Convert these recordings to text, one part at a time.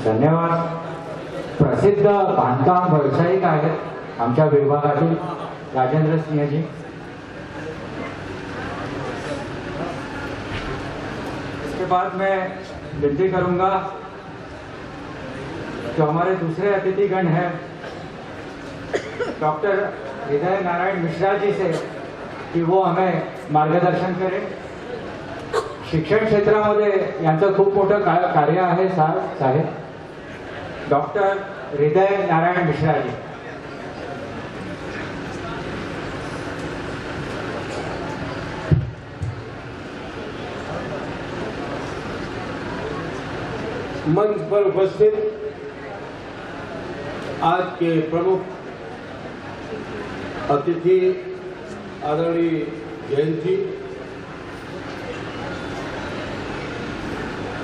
धन्यवाद. प्रसिद्ध बांधकाम व्यावसायिक आहेत आमच्या विभागातील राजेंद्र सिंह जी. इसके बाद मैं विनती करूंगा जो हमारे दूसरे अतिथिगण हैं डॉक्टर हृदय नारायण मिश्रा जी से कि वो हमें मार्गदर्शन करें. शिक्षण क्षेत्रामध्ये यांचं खूप मोठं कार्य आहे साहेब. डॉक्टर हृदय नारायण मिश्रा जी. मंच पर उपस्थित आज के प्रमुख अतिथि आदरणीय जैन जी,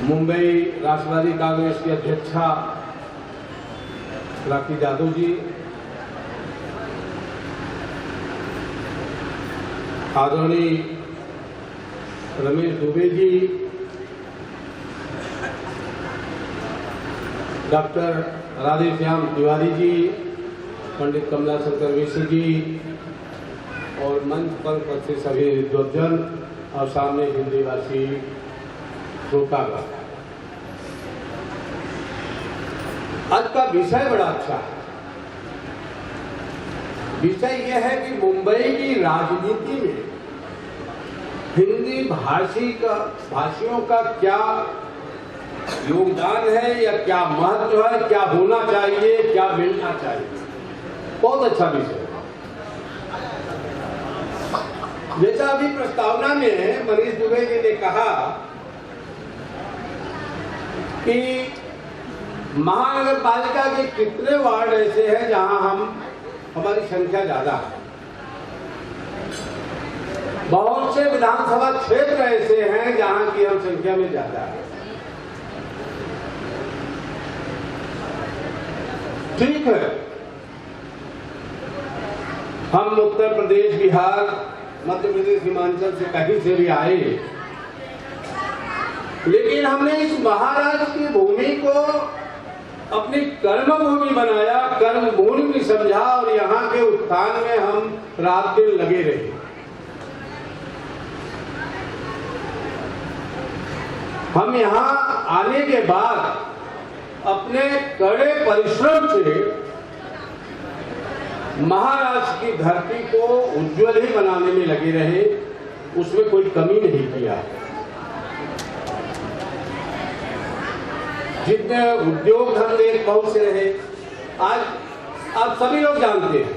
मुंबई राष्ट्रवादी कांग्रेस की अध्यक्षा राखी यादव जी, आदरणीय रमेश दुबे जी, डॉक्टर राधेश्याम तिवारी जी, पंडित कमलाशंकर मिश्र जी और मंच पर उपस्थित सभी विद्वजन और सामने हिंदी भाषी श्रोतागण. आज का विषय बड़ा अच्छा है. विषय यह है कि मुंबई की राजनीति में हिंदी भाषियों का क्या योगदान है या क्या महत्व है, क्या होना चाहिए, क्या मिलना चाहिए. बहुत अच्छा विषय. जैसा अभी प्रस्तावना में मनीष दुबे जी ने कहा कि महानगर पालिका के कितने वार्ड ऐसे हैं जहां हमारी संख्या ज्यादा है. बहुत से विधानसभा क्षेत्र ऐसे हैं जहां की हम संख्या में ज्यादा है. ठीक है, हम उत्तर प्रदेश, बिहार, मध्य प्रदेश, हिमाचल से कहीं से भी आए, लेकिन हमने इस महाराष्ट्र की भूमि को अपनी कर्म भूमि बनाया, कर्म भूमि समझा और यहाँ के उत्थान में हम रात दिन लगे रहे. हम यहाँ आने के बाद अपने कड़े परिश्रम से महाराष्ट्र की धरती को उज्जवल ही बनाने में लगे रहे, उसमें कोई कमी नहीं किया. जितने उद्योग धंधे बहुत से रहे, आज आप सभी लोग जानते हैं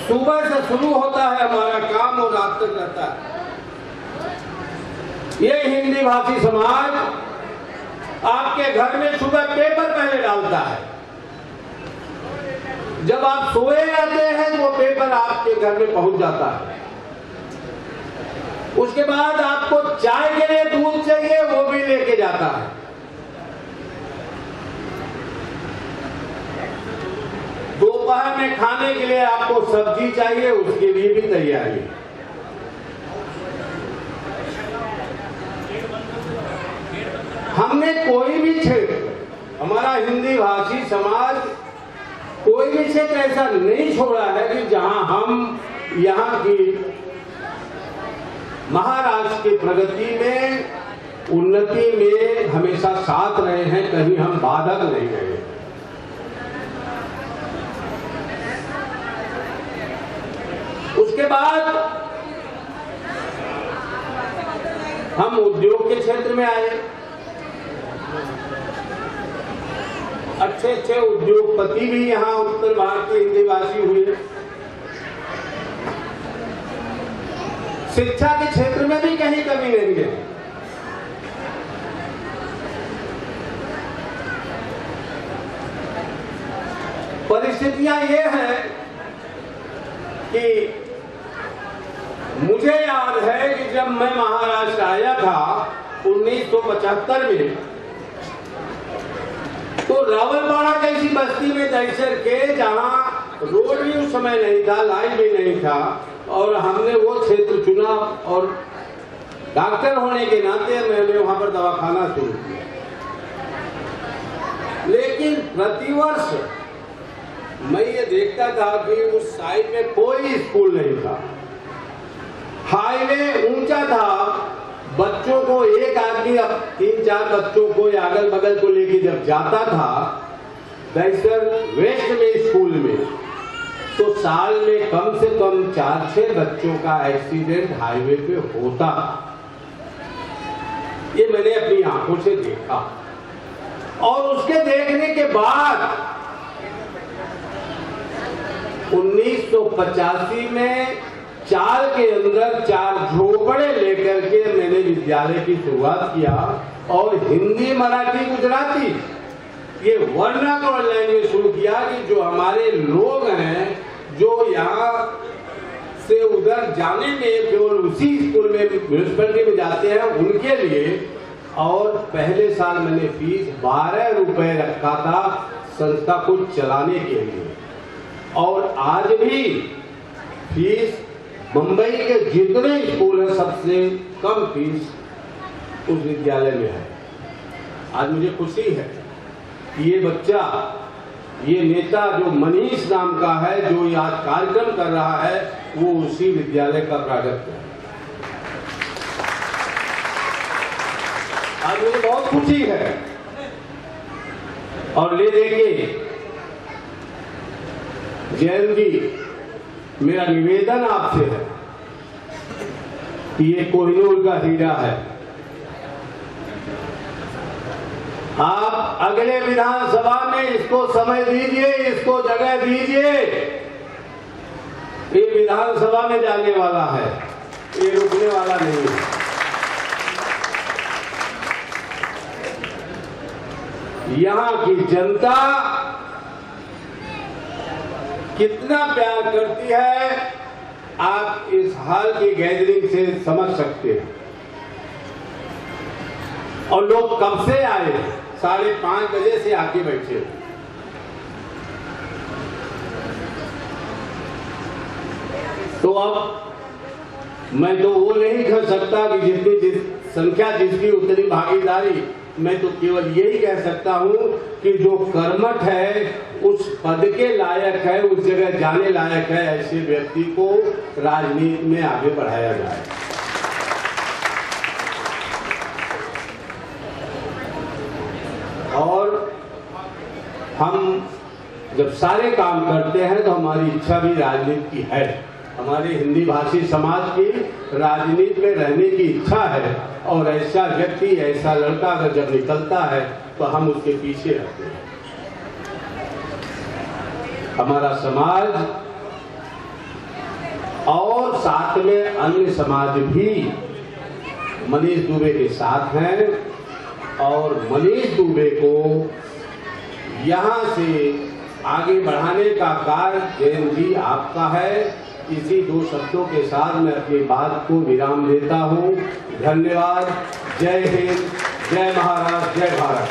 सुबह से शुरू होता है हमारा काम और रात तक रहता है. ये हिंदी भाषी समाज आपके घर में सुबह पेपर पहले डालता है. जब आप सोए रहते हैं वो पेपर आपके घर में पहुंच जाता है. उसके बाद आपको चाय के लिए दूध चाहिए, वो भी लेके जाता है. दोपहर में खाने के लिए आपको सब्जी चाहिए, उसके लिए भी तैयारी. हमने कोई भी क्षेत्र, हमारा हिंदी भाषी समाज कोई भी क्षेत्र ऐसा नहीं छोड़ा है कि जहां हम यहाँ की महाराष्ट्र की प्रगति में, उन्नति में हमेशा साथ रहे हैं, कहीं हम बाधक नहीं रहे. उसके बाद हम उद्योग के क्षेत्र में आए. अच्छे अच्छे उद्योगपति भी यहाँ उत्तर भारत के हिंदी भाषी हुए. शिक्षा के क्षेत्र में भी कहीं कमी नहीं है. परिस्थितियां ये हैं कि मुझे याद है कि जब मैं महाराष्ट्र आया था 1975 में, तो रावलपाड़ा जैसी बस्ती में दहशत के, जहां रोड भी उस समय नहीं था, लाइन भी नहीं था, और हमने वो क्षेत्र चुना और डॉक्टर होने के नाते मैंने वहां पर दवाखाना शुरू किया. लेकिन प्रतिवर्ष मैं ये देखता था कि उस साइड में कोई स्कूल नहीं था, हाईवे ऊंचा था, बच्चों को एक आदमी अब 3-4 बच्चों को या अगल बगल को लेके जब जाता था दहिसर वेस्ट में स्कूल में, तो साल में कम से कम 4-6 बच्चों का एक्सीडेंट हाईवे पे होता। ये मैंने अपनी आंखों से देखा और उसके देखने के बाद 1985 में चाल के अंदर 4 झोपड़े लेकर के मैंने विद्यालय की शुरुआत किया और हिंदी, मराठी, गुजराती ये वर्नाकुलर लैंग्वेज शुरू किया कि जो हमारे लोग हैं जो यहाँ से उधर जाने में केवल उसी स्कूल में म्यूनिसिपैलिटी में जाते हैं उनके लिए। और पहले साल मैंने फीस 12 रुपए रखा था संस्था को चलाने के लिए, और आज भी फीस मुंबई के जितने स्कूल हैं सबसे कम फीस उस विद्यालय में है। आज मुझे खुशी है कि ये बच्चा, ये नेता जो मनीष नाम का है, जो ये आज कार्यक्रम कर रहा है, वो उसी विद्यालय का प्रागत्य है। आज मुझे बहुत खुशी है। और ले देखिए जैन जी, मेरा निवेदन आपसे है कि ये कोहिनूर का हीरा है। आप अगले विधानसभा में इसको समय दीजिए, इसको जगह दीजिए। ये विधानसभा में जाने वाला है, ये रुकने वाला नहीं है। यहाँ की जनता कितना प्यार करती है आप इस हाल की गैदरिंग से समझ सकते हैं। और लोग कब से आए, 5:30 बजे से आके बैठे। तो अब मैं तो वो नहीं कर सकता कि जितनी संख्या जिसकी उतनी भागीदारी। मैं तो केवल यही कह सकता हूं कि जो कर्मठ है, उस पद के लायक है, उस जगह जाने लायक है, ऐसे व्यक्ति को राजनीति में आगे बढ़ाया जाए। और हम जब सारे काम करते हैं तो हमारी इच्छा भी राजनीति की है। हमारे हिंदी भाषी समाज की राजनीति में रहने की इच्छा है, और ऐसा व्यक्ति, ऐसा लड़का अगर जब निकलता है तो हम उसके पीछे रहते हैं। हमारा समाज और साथ में अन्य समाज भी मनीष दुबे के साथ हैं, और मनीष दुबे को यहाँ से आगे बढ़ाने का कार्य जैन जी आपका है। इसी 2 शब्दों के साथ मैं अपनी बात को विराम देता हूँ। धन्यवाद। जय हिंद, जय महाराष्ट्र, जय भारत।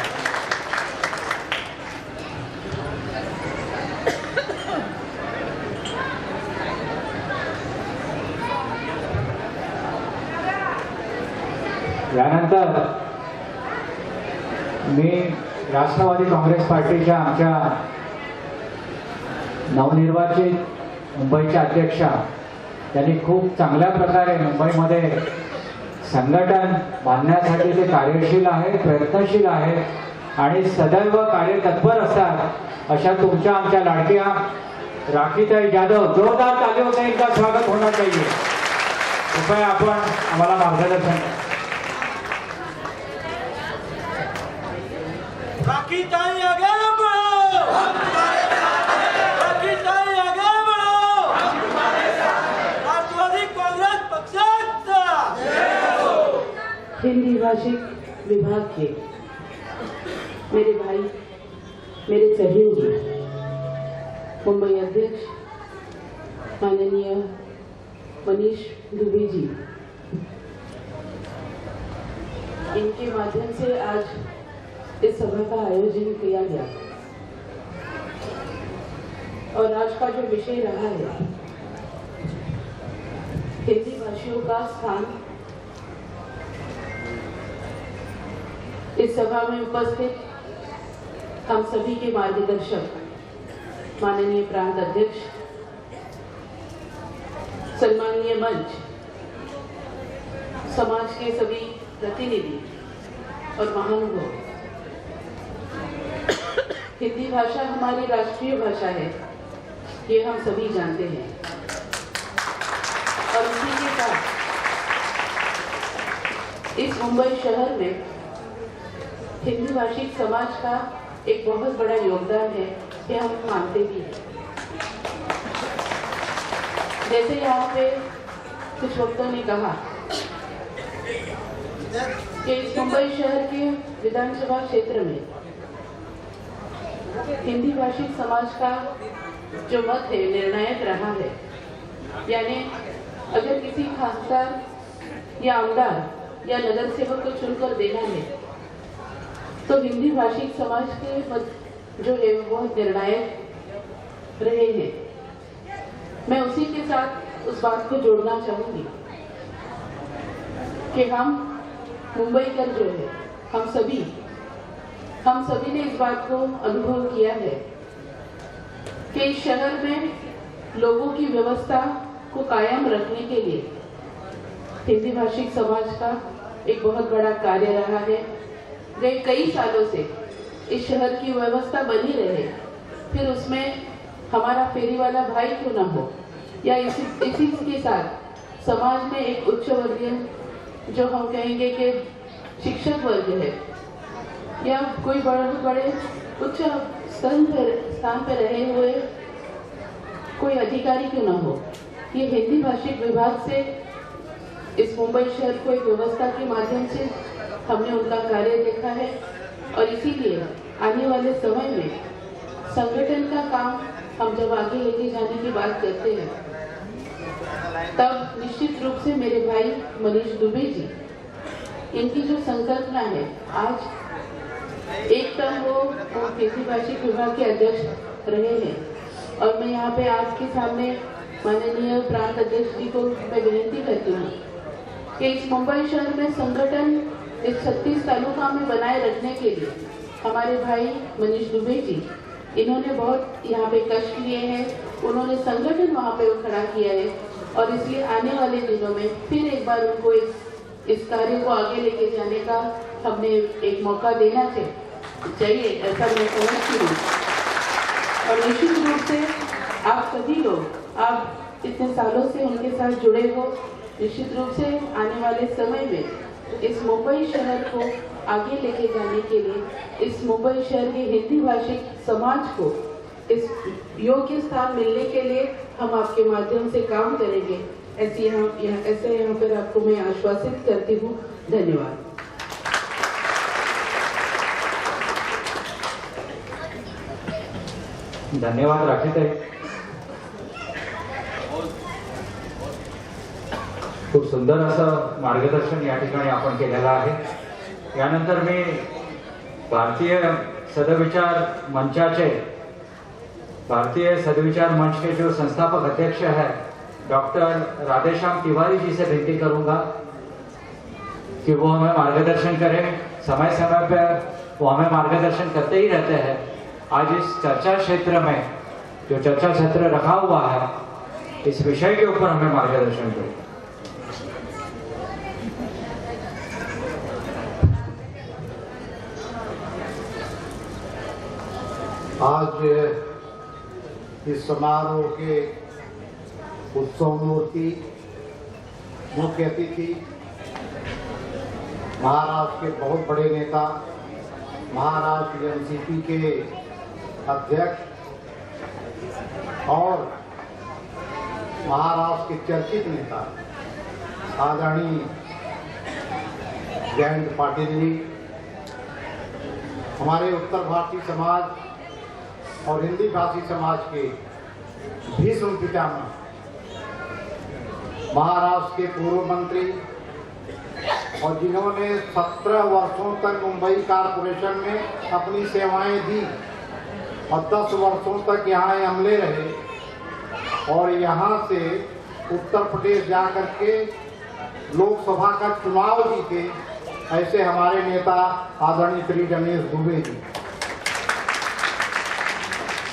यानंतर मी राष्ट्रवादी काँग्रेस पार्टीच्या आमच्या नवनिर्वाचित मुंबईच्या अध्यक्षा, त्यांनी खूप चांगल्या प्रकारे मुंबईमध्ये संघटन बांधण्यासाठी ते कार्यशील आहे, प्रयत्नशील आहे आणि सदैव कार्यतत्पर असतात अशा तुमच्या आमच्या लाडक्या राखीताई जाधव, जोरदार तालियों से इनका स्वागत होना चाहिए। कृपया आपण आम्हाला मार्गदर्शन करा। राखीताई आगे बढ़ो, राखीताई आगे बढ़ो, राष्ट्रवादी कांग्रेस पक्षाचा हिंदी भाषिक विभाग के मेरे भाई, मेरे सहयोगी, मुंबई अध्यक्ष माननीय मनीष दुबे जी, इनके माध्यम से आज इस सभा का आयोजन किया गया। और आज का जो विषय रहा है, हिंदी भाषियों का स्थान, इस सभा में उपस्थित हम सभी के मार्गदर्शक माननीय प्रांत अध्यक्ष, सम्मानीय मंच, समाज के सभी प्रतिनिधि और महानुभाव, हिंदी भाषा हमारी राष्ट्रीय भाषा है, ये हम सभी जानते हैं। और इसी के साथ इस मुंबई शहर में हिंदी भाषिक समाज का एक बहुत बड़ा योगदान है, ये हम मानते भी हैं। जैसे यहाँ पे कुछ वक्तों ने कहा कि इस मुंबई शहर के विधानसभा क्षेत्र में हिंदी भाषिक समाज का जो मत है निर्णायक रहा है। यानी अगर किसी खासदार या आमदार या नगर सेवक को चुनकर देना है तो हिंदी भाषिक समाज के मत जो है वो बहुत निर्णायक रहे हैं। मैं उसी के साथ उस बात को जोड़ना चाहूंगी कि हम मुंबईकर जो है हम सभी ने इस बात को अनुभव किया है कि इस शहर में लोगों की व्यवस्था को कायम रखने के लिए हिंदी भाषिक समाज का एक बहुत बड़ा कार्य रहा है। गए कई सालों से इस शहर की व्यवस्था बनी रहे, फिर उसमें हमारा फेरी वाला भाई क्यों ना हो, या इसी के साथ समाज में एक उच्च वर्गीय जो हम कहेंगे कि शिक्षक वर्ग है या कोई बड़े उच्च स्थान पर रहे हुए कोई अधिकारी क्यों ना हो, ये हिंदी भाषिक विभाग से इस मुंबई शहर को एक व्यवस्था के माध्यम से हमने उनका कार्य देखा है। और इसीलिए आने वाले समय में संगठन का काम हम जब आगे लेके जाने की बात करते हैं तब निश्चित रूप से मेरे भाई मनीष दुबे जी, इनकी जो संकल्पना है, आज एक टर्म वो हिंदी भाषिक विभाग के अध्यक्ष रहे हैं और मैं यहाँ पे आपके सामने माननीय प्रांत अध्यक्ष जी को मैं विनती करती हूँ कि इस मुंबई शहर में संगठन इस 36 तालुका में बनाए रखने के लिए हमारे भाई मनीष दुबे जी, इन्होंने बहुत यहाँ पे कष्ट लिए हैं, उन्होंने संगठन वहाँ पे खड़ा किया है और इसलिए आने वाले दिनों में फिर एक बार उनको इस कार्य को आगे लेके जाने का हमने एक मौका देना चाहिए, ऐसा मैं समझती हूँ। और निश्चित रूप से आप सभी लोग, आप इतने सालों से उनके साथ जुड़े हो, निश्चित रूप से आने वाले समय में इस मुंबई शहर को आगे लेके जाने के लिए, इस मुंबई शहर के हिंदी भाषिक समाज को इस योग्य स्थान मिलने के लिए हम आपके माध्यम से काम करेंगे, ऐसे यहाँ पर आपको मैं आश्वासित करती हूँ। धन्यवाद। धन्यवाद राखीताई, खूप सुंदर असं मार्गदर्शन या ठिकाणी आपण केलेलं आहे। यानंतर मी भारतीय सदविचार मंच के जो संस्थापक अध्यक्ष है डॉक्टर राधेश्याम तिवारी जी से विनती करूंगा कि वो हमें मार्गदर्शन करें। समय समय पर वो हमें मार्गदर्शन करते ही रहते हैं। आज इस चर्चा क्षेत्र में जो चर्चा क्षेत्र रखा हुआ है, इस विषय के ऊपर हमें मार्गदर्शन करें। आज इस समारोह के उत्सव मूर्ति मुख्य अतिथि महाराष्ट्र के बहुत बड़े नेता, महाराष्ट्र एनसीपी के अध्यक्ष और महाराष्ट्र के चर्चित नेता आदरणीय जयंत पाटिल जी, हमारे उत्तर भारतीय समाज और हिंदी भाषी समाज के भीष्म पितामह महाराष्ट्र के पूर्व मंत्री और जिन्होंने 17 वर्षों तक मुंबई कारपोरेशन में अपनी सेवाएं दी और 10 वर्षों तक यहाँ अमले रहे और यहाँ से उत्तर प्रदेश जाकर के लोकसभा का चुनाव जीते, ऐसे हमारे नेता आदरणीय श्री रमेश दुबे जी।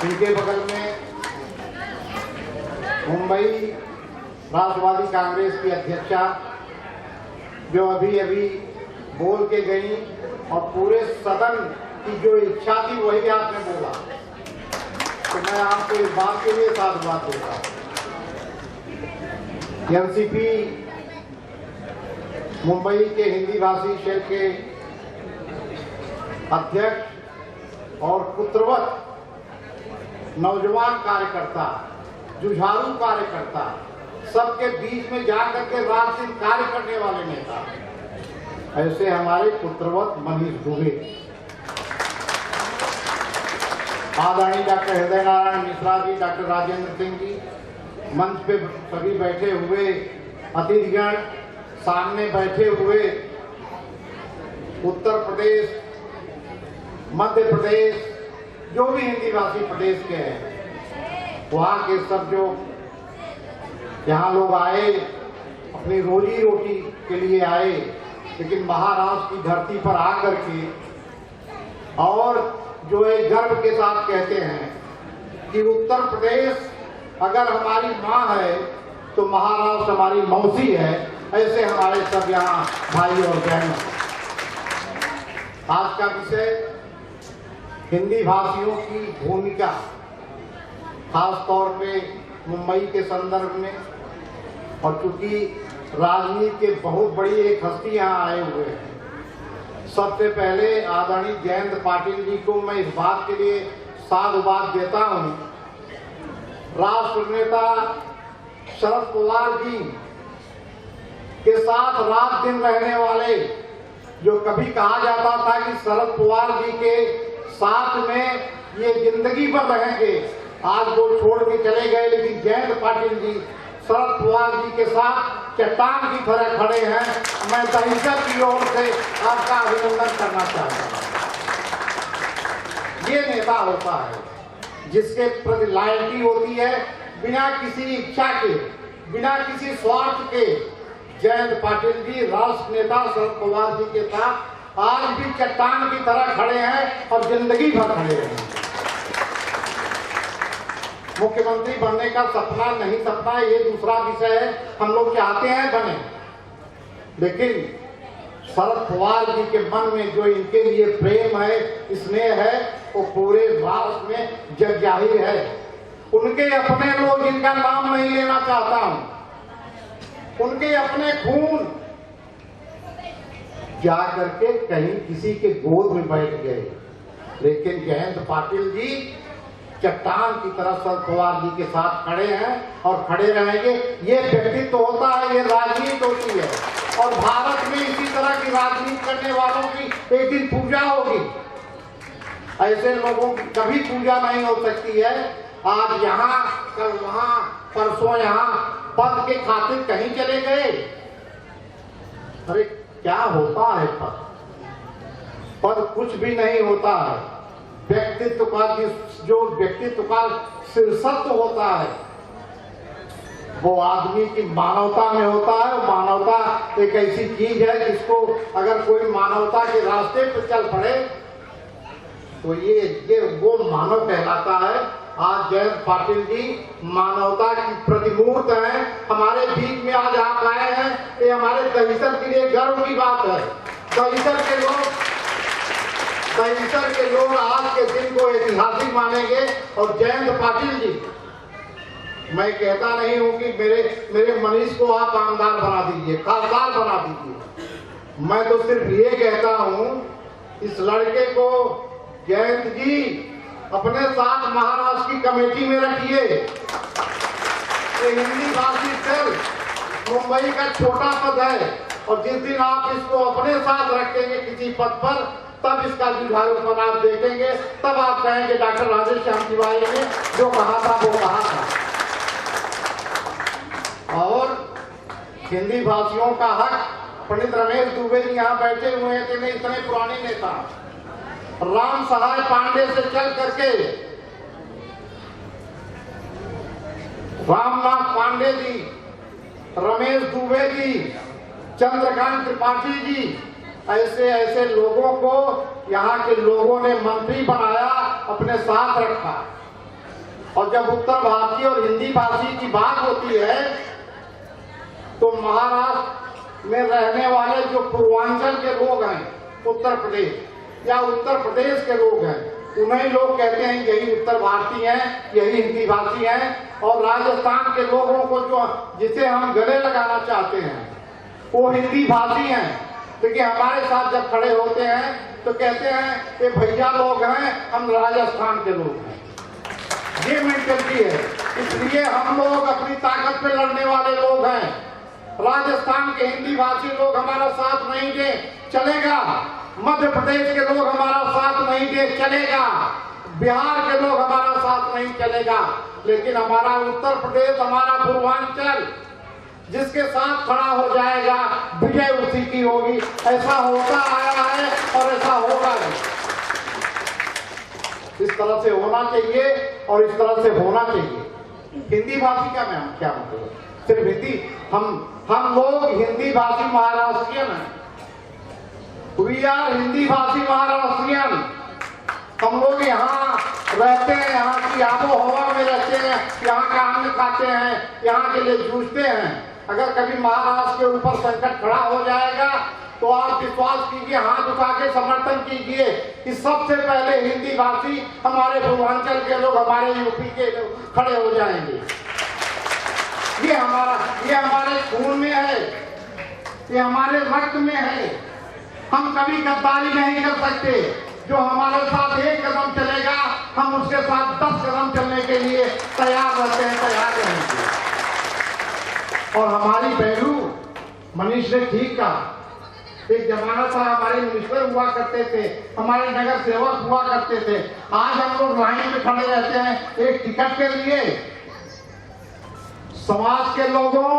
इनके बगल में मुंबई राष्ट्रवादी कांग्रेस की अध्यक्षा जो अभी अभी बोल के गई और पूरे सदन की जो इच्छा थी वही आपने बोला, तो मैं आपको इस बात के लिए साधुवाद देता हूँ। एनसीपी मुंबई के हिंदी भाषी शेर के अध्यक्ष और पुत्रवत नौजवान कार्यकर्ता, जुझारू कार्यकर्ता, सबके बीच में जाकर के रात दिन कार्य करने वाले नेता, ऐसे हमारे पुत्रवत मनीष दुबे, आदरणीय डॉक्टर हृदय नारायण मिश्रा जी, डॉक्टर राजेंद्र सिंह जी, मंच पे सभी बैठे हुए अतिथिगण, सामने बैठे हुए उत्तर प्रदेश, मध्य प्रदेश, जो भी हिंदी भाषी प्रदेश के हैं, वहाँ के सब जो यहाँ लोग आए, अपनी रोजी रोटी के लिए आए, लेकिन महाराष्ट्र की धरती पर आकर के और जो एक गर्व के साथ कहते हैं कि उत्तर प्रदेश अगर हमारी माँ है तो महाराष्ट्र हमारी मौसी है, ऐसे हमारे सब यहाँ भाई और बहन। आज का विषय हिंदी भाषियों की भूमिका, खास तौर पे मुंबई के संदर्भ में, और चूंकि राजनीति के बहुत बड़ी एक हस्ती यहाँ आए हुए हैं। सबसे पहले आदरणीय जयंत पाटिल जी को मैं इस बात के लिए साधुवाद देता हूँ, राष्ट्र नेता शरद पवार जी के साथ रात दिन रहने वाले, जो कभी कहा जाता था कि शरद पवार जी के साथ में ये जिंदगी भर रहेंगे, आज वो छोड़ के चले गए, लेकिन जयंत पाटिल जी शरद पवार जी के साथ चट्टान की तरह खड़े हैं। मैं दहिसर की ओर से आपका अभिनंदन करना चाहता हूँ। ये नेता होता है जिसके प्रति लॉयल्टी होती है, बिना किसी इच्छा के, बिना किसी स्वार्थ के। जयंत पाटिल जी राष्ट्र नेता शरद पवार जी के साथ आज भी चट्टान की तरह खड़े हैं और जिंदगी भर खड़े रहेंगे। मुख्यमंत्री बनने का सपना नहीं, सपना ये दूसरा विषय है, हम लोग चाहते हैं बने, लेकिन शरद पवार जी के मन में जो इनके लिए प्रेम है, स्नेह है, वो पूरे राष्ट्र में जग जाहिर है। उनके अपने लोग, जिनका नाम नहीं लेना चाहता हूं, उनके अपने खून जा करके कहीं किसी के गोद में बैठ गए, लेकिन जयंत पाटिल जी चट्टान की तरह शरद पवार जी के साथ खड़े हैं और खड़े रहेंगे। ये व्यक्तित्व होता है, ये राजनीति होती है, और भारत में इसी तरह की राजनीति करने वालों की एक दिन पूजा होगी। ऐसे लोगों की कभी पूजा नहीं हो सकती है। आज यहाँ, कल वहाँ, परसों यहाँ, पद के खातिर कहीं चले गए। अरे क्या होता है पद? पद कुछ भी नहीं होता है। व्यक्तित्व का जो व्यक्तित्व का शीर्षत्व होता है वो आदमी की मानवता में होता है। मानवता एक ऐसी चीज है जिसको अगर कोई मानवता के रास्ते पर चल पड़े तो ये वो मानव कहलाता है। आज जयंत पाटिल जी मानवता की प्रतिमूर्त हैं, हमारे बीच में आज आप आए हैं, ये हमारे दहिसर के लिए गर्व की बात है। दहिसर के लोग आज के दिन को ऐतिहासिक मानेंगे। और जयंत पाटिल जी, मैं कहता नहीं हूं कि मेरे मनीष को आप आमदार बना दीजिए, खासदार बना दीजिए। मैं तो सिर्फ ये कहता हूं, इस लड़के को जयंत जी अपने साथ महाराष्ट्र की कमेटी में रखिए। ये हिंदी भाषी सेल मुंबई का छोटा पद है, और जिस दिन आप इसको अपने साथ रखेंगे किसी पद पर, तब इसका जुझारूपन आप देखेंगे, तब आप कहेंगे डॉक्टर राजेश श्याम तिवारी ने जो कहा था वो कहा था। और हिंदी भाषियों का हक, पंडित रमेश दुबे जी यहाँ बैठे हुए थे, नहीं इतने पुराने नेता, राम सहाय पांडे से चल करके रामनाथ पांडे जी, रमेश दुबे जी, चंद्रकांत त्रिपाठी जी, ऐसे ऐसे लोगों को यहाँ के लोगों ने मंत्री बनाया, अपने साथ रखा। और जब उत्तर भारतीय और हिंदी भाषी की बात होती है तो महाराष्ट्र में रहने वाले जो पूर्वांचल के लोग हैं, उत्तर प्रदेश या उत्तर प्रदेश के लोग हैं, उन्हीं लोग कहते हैं यही उत्तर भारतीय हैं, यही हिंदी भाषी हैं। और राजस्थान के लोगों को जो जिसे हम गले लगाना चाहते हैं वो हिंदी भाषी हैं, क्योंकि हमारे साथ जब खड़े होते हैं तो कहते हैं कि भैया लोग हैं, हम राजस्थान के लोग हैं। ये मेंटेलिटी है। इसलिए हम लोग अपनी ताकत पे लड़ने वाले लोग हैं। राजस्थान के हिंदी भाषी लोग हमारा साथ नहीं दे चलेगा, मध्य प्रदेश के लोग हमारा साथ नहीं दे चलेगा, बिहार के लोग हमारा साथ नहीं चलेगा, लेकिन हमारा उत्तर प्रदेश, हमारा पूर्वांचल जिसके साथ खड़ा हो जाएगा विजय उसी की होगी। ऐसा होता आया है और ऐसा होगा भी। इस तरह से होना चाहिए और इस तरह से होना चाहिए। हिंदी भाषी का मैं क्या मतलब, सिर्फ हिंदी, हम लोग हिंदी भाषी महाराष्ट्रियन हैं। वी आर हिंदी भाषी महाराष्ट्रियन। हम लोग यहाँ रहते हैं, यहाँ की आबो हवा में रहते हैं, यहाँ का अन्न खाते हैं, यहाँ के लिए जूझते हैं। अगर कभी महाराष्ट्र के ऊपर संकट खड़ा हो जाएगा तो आप विश्वास कीजिए, हाथ उठा के समर्थन कीजिए कि सबसे पहले हिंदी भाषी हमारे पूर्वांचल के लोग, हमारे यूपी के लोग खड़े हो जाएंगे। ये हमारे खून में है, ये हमारे रक्त में है। हम कभी गद्दारी नहीं कर सकते। जो हमारे साथ एक कदम चलेगा हम उसके साथ 10 कदम चलने के लिए तैयार रहते हैं, तैयार रहेंगे। और हमारी पहलू मनीष ने ठीक कहा, एक जमाना था हमारे मिनिस्टर हुआ करते थे, हमारे नगर सेवक हुआ करते थे। आज हम लोग लाइन में खड़े रहते हैं एक टिकट के लिए। समाज के लोगों,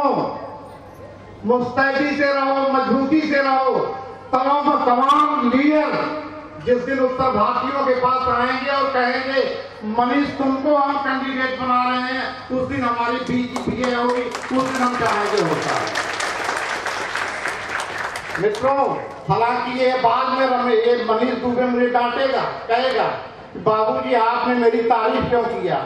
मुस्तैदी से रहो, मजबूती से रहो। तमाम लीडर जिस दिन उत्तर भारतीयों के पास आएंगे और कहेंगे मनीष तुमको हम कैंडिडेट बना रहे हैं, उस दिन हमारी बीजेपी होगी, उस दिन हम चाहेंगे होता है। मित्रों, हालांकि ये बाद में ये मनीष दुबे मुझे डांटेगा, कहेगा बाबूजी आपने मेरी तारीफ क्यों किया,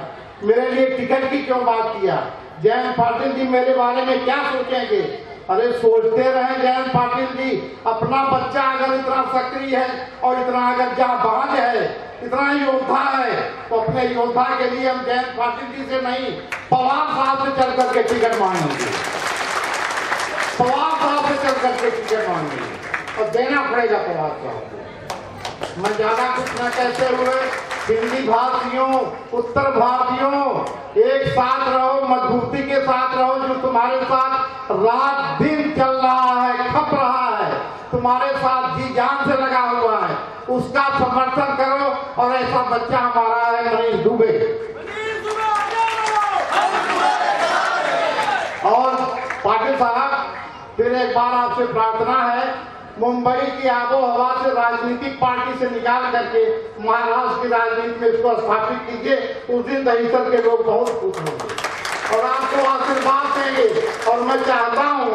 मेरे लिए टिकट की क्यों बात किया, जयंत पाटिल जी मेरे बारे में क्या सोचेंगे। अरे सोचते रहे जयंत पाटिल जी, अपना बच्चा अगर इतना सक्रिय है और इतना अगर जाबाज है, इतना योद्धा है, तो अपने योद्धा के लिए हम जयंत पाटिल जी से नहीं, पवार साहब से चल करके टिकट मांगेंगे। पवार साहब से चल करके टिकट मांगेंगे और देना पड़ेगा पवार साहब को। मैं ज्यादा कुछ न कहते हुए, हिंदी भाषियों, उत्तर भारतीयों, एक साथ रहो, मजबूती के साथ रहो। जो तुम्हारे साथ रात दिन चल रहा है, खप रहा है, तुम्हारे साथ जी जान से लगा हुआ है, उसका समर्थन करो। और ऐसा बच्चा हमारा है मनीष दुबे। और पाटिल साहब, फिर एक बार आपसे प्रार्थना है, मुंबई की आबो हवा से राजनीतिक पार्टी से निकाल करके महाराष्ट्र की राजनीति में इसको स्थापित कीजिए। उस दिन दहिसर के लोग बहुत खुश होंगे और आपको आशीर्वाद देंगे। और मैं चाहता हूँ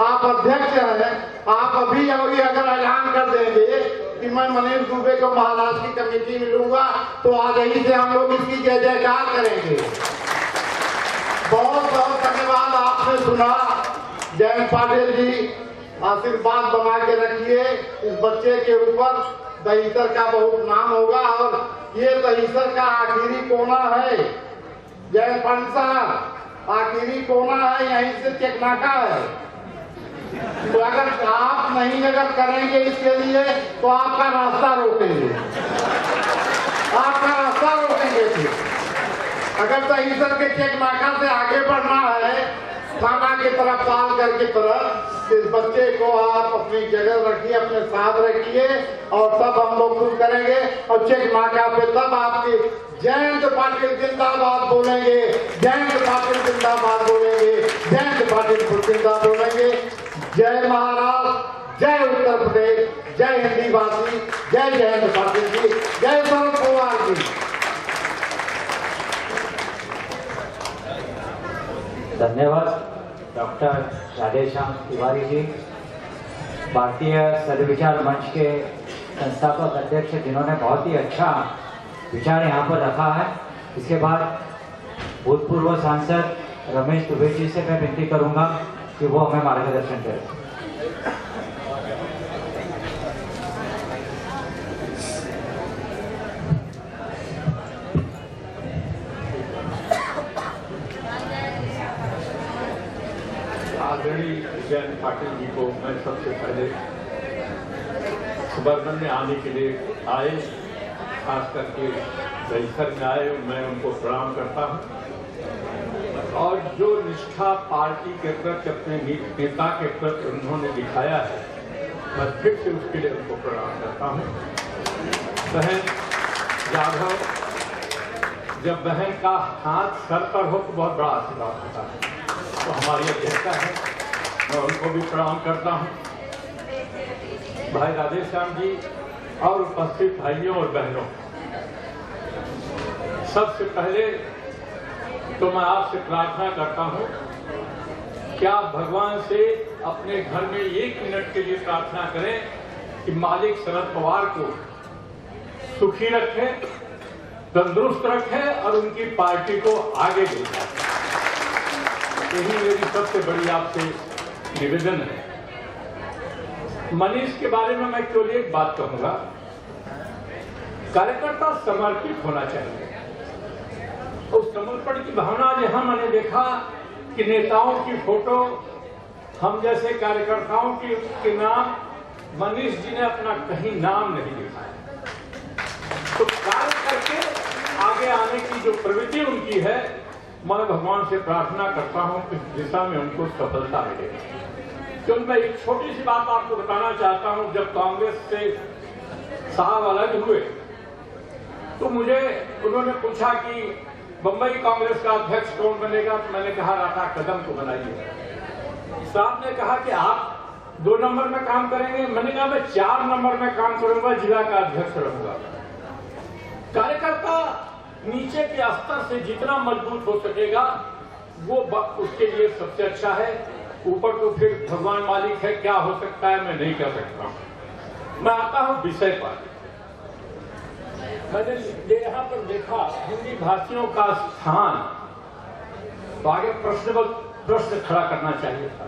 आप अध्यक्ष हैं, आप अभी अगर ऐलान कर देंगे कि मैं मनीष दुबे को महाराष्ट्र की कमेटी में लूंगा, तो आज ही से हम लोग इसकी जय जयकार करेंगे। बहुत बहुत धन्यवाद। आपने सुना, जयंत पाटिल जी आशीर्वाद बना के रखिए इस बच्चे के ऊपर। दहिसर का बहुत नाम होगा और ये दहिसर का आखिरी कोना है। जयंत पाटिल साहब, आखिरी कोना है, यहीं से चेकनाका है। तो अगर आप नहीं अगर करेंगे इसके लिए तो आपका रास्ता रोकेंगे, आपका रास्ता रोकेंगे। फिर अगर दहिसर के चेकनाका से आगे बढ़ना है, थाना की तरफ, पालघर की तरफ, इस बच्चे को आप अपनी जगह रखिए, अपने साथ रखिए और तब हम लोग खुद करेंगे। और चेक नाका पे तब आपकी जयंत पाटिल जिंदाबाद बोलेंगे, जयंत पाटिल जिंदाबाद बोलेंगे, जयंत पाटिल जिंदाबाद बोलेंगे। जय महाराष्ट्र, जय उत्तर प्रदेश, जय हिंदी भाषी, जय जयंत पाटिल जी, जय शरद पवार जी। धन्यवाद डॉक्टर राधेश्याम तिवारी जी, भारतीय सदविचार मंच के संस्थापक अध्यक्ष, जिन्होंने बहुत ही अच्छा विचार यहाँ पर रखा है। इसके बाद भूतपूर्व सांसद रमेश दुबे जी से मैं विनती करूंगा कि वो हमें मार्गदर्शन करें। आदरणीय जयंत पाटिल जी को मैं सबसे पहले सुबर्णन में आने के लिए आए, खास करके परिसर में आए, मैं उनको प्रणाम करता हूं। और जो निष्ठा पार्टी के प्रति, अपने नेता के प्रति उन्होंने दिखाया है, मैं फिर से उसके लिए उनको प्रणाम करता हूं। बहन जाधव, जब बहन का हाथ सर पर हो तो बहुत बड़ा आशीर्वाद होता है, तो हमारी अध्यक्षता है, मैं उनको भी प्रणाम करता हूं। भाई राधेश्याम जी और उपस्थित भाइयों और बहनों, सबसे पहले तो मैं आपसे प्रार्थना करता हूं कि आप भगवान से अपने घर में 1 मिनट के लिए प्रार्थना करें कि मालिक शरद पवार को सुखी रखें, तंदुरुस्त रखें और उनकी पार्टी को आगे ले जाए। यही मेरी सबसे बड़ी आपसे निवेदन है। मनीष के बारे में मैं केवल एक बात कहूंगा, कार्यकर्ता समर्पित होना चाहिए। उस समर्पण की भावना जहां मैंने देखा कि नेताओं की फोटो, हम जैसे कार्यकर्ताओं के नाम, मनीष जी ने अपना कहीं नाम नहीं लिखा है। तो कार्य करके आगे आने की जो प्रवृत्ति उनकी है, मैं भगवान से प्रार्थना करता हूं कि इस दिशा में उनको सफलता मिले। क्योंकि मैं एक छोटी सी बात आपको बताना चाहता हूं, जब कांग्रेस से साहब अलग हुए तो मुझे उन्होंने पूछा कि बंबई कांग्रेस का अध्यक्ष कौन बनेगा, तो मैंने कहा राधा कदम को बनाइए। साहब ने कहा कि आप 2 नंबर में काम करेंगे, मैंने कहा मैं 4 नंबर में काम करूंगा, जिला का अध्यक्ष रहूंगा। कार्यकर्ता नीचे के स्तर से जितना मजबूत हो सकेगा वो उसके लिए सबसे अच्छा है। ऊपर तो फिर भगवान मालिक है, क्या हो सकता है मैं नहीं कह सकता। मैं आता हूं विषय पर। मैंने यहाँ पर देखा हिंदी भाषियों का स्थान, तो आगे प्रश्न खड़ा करना चाहिए था।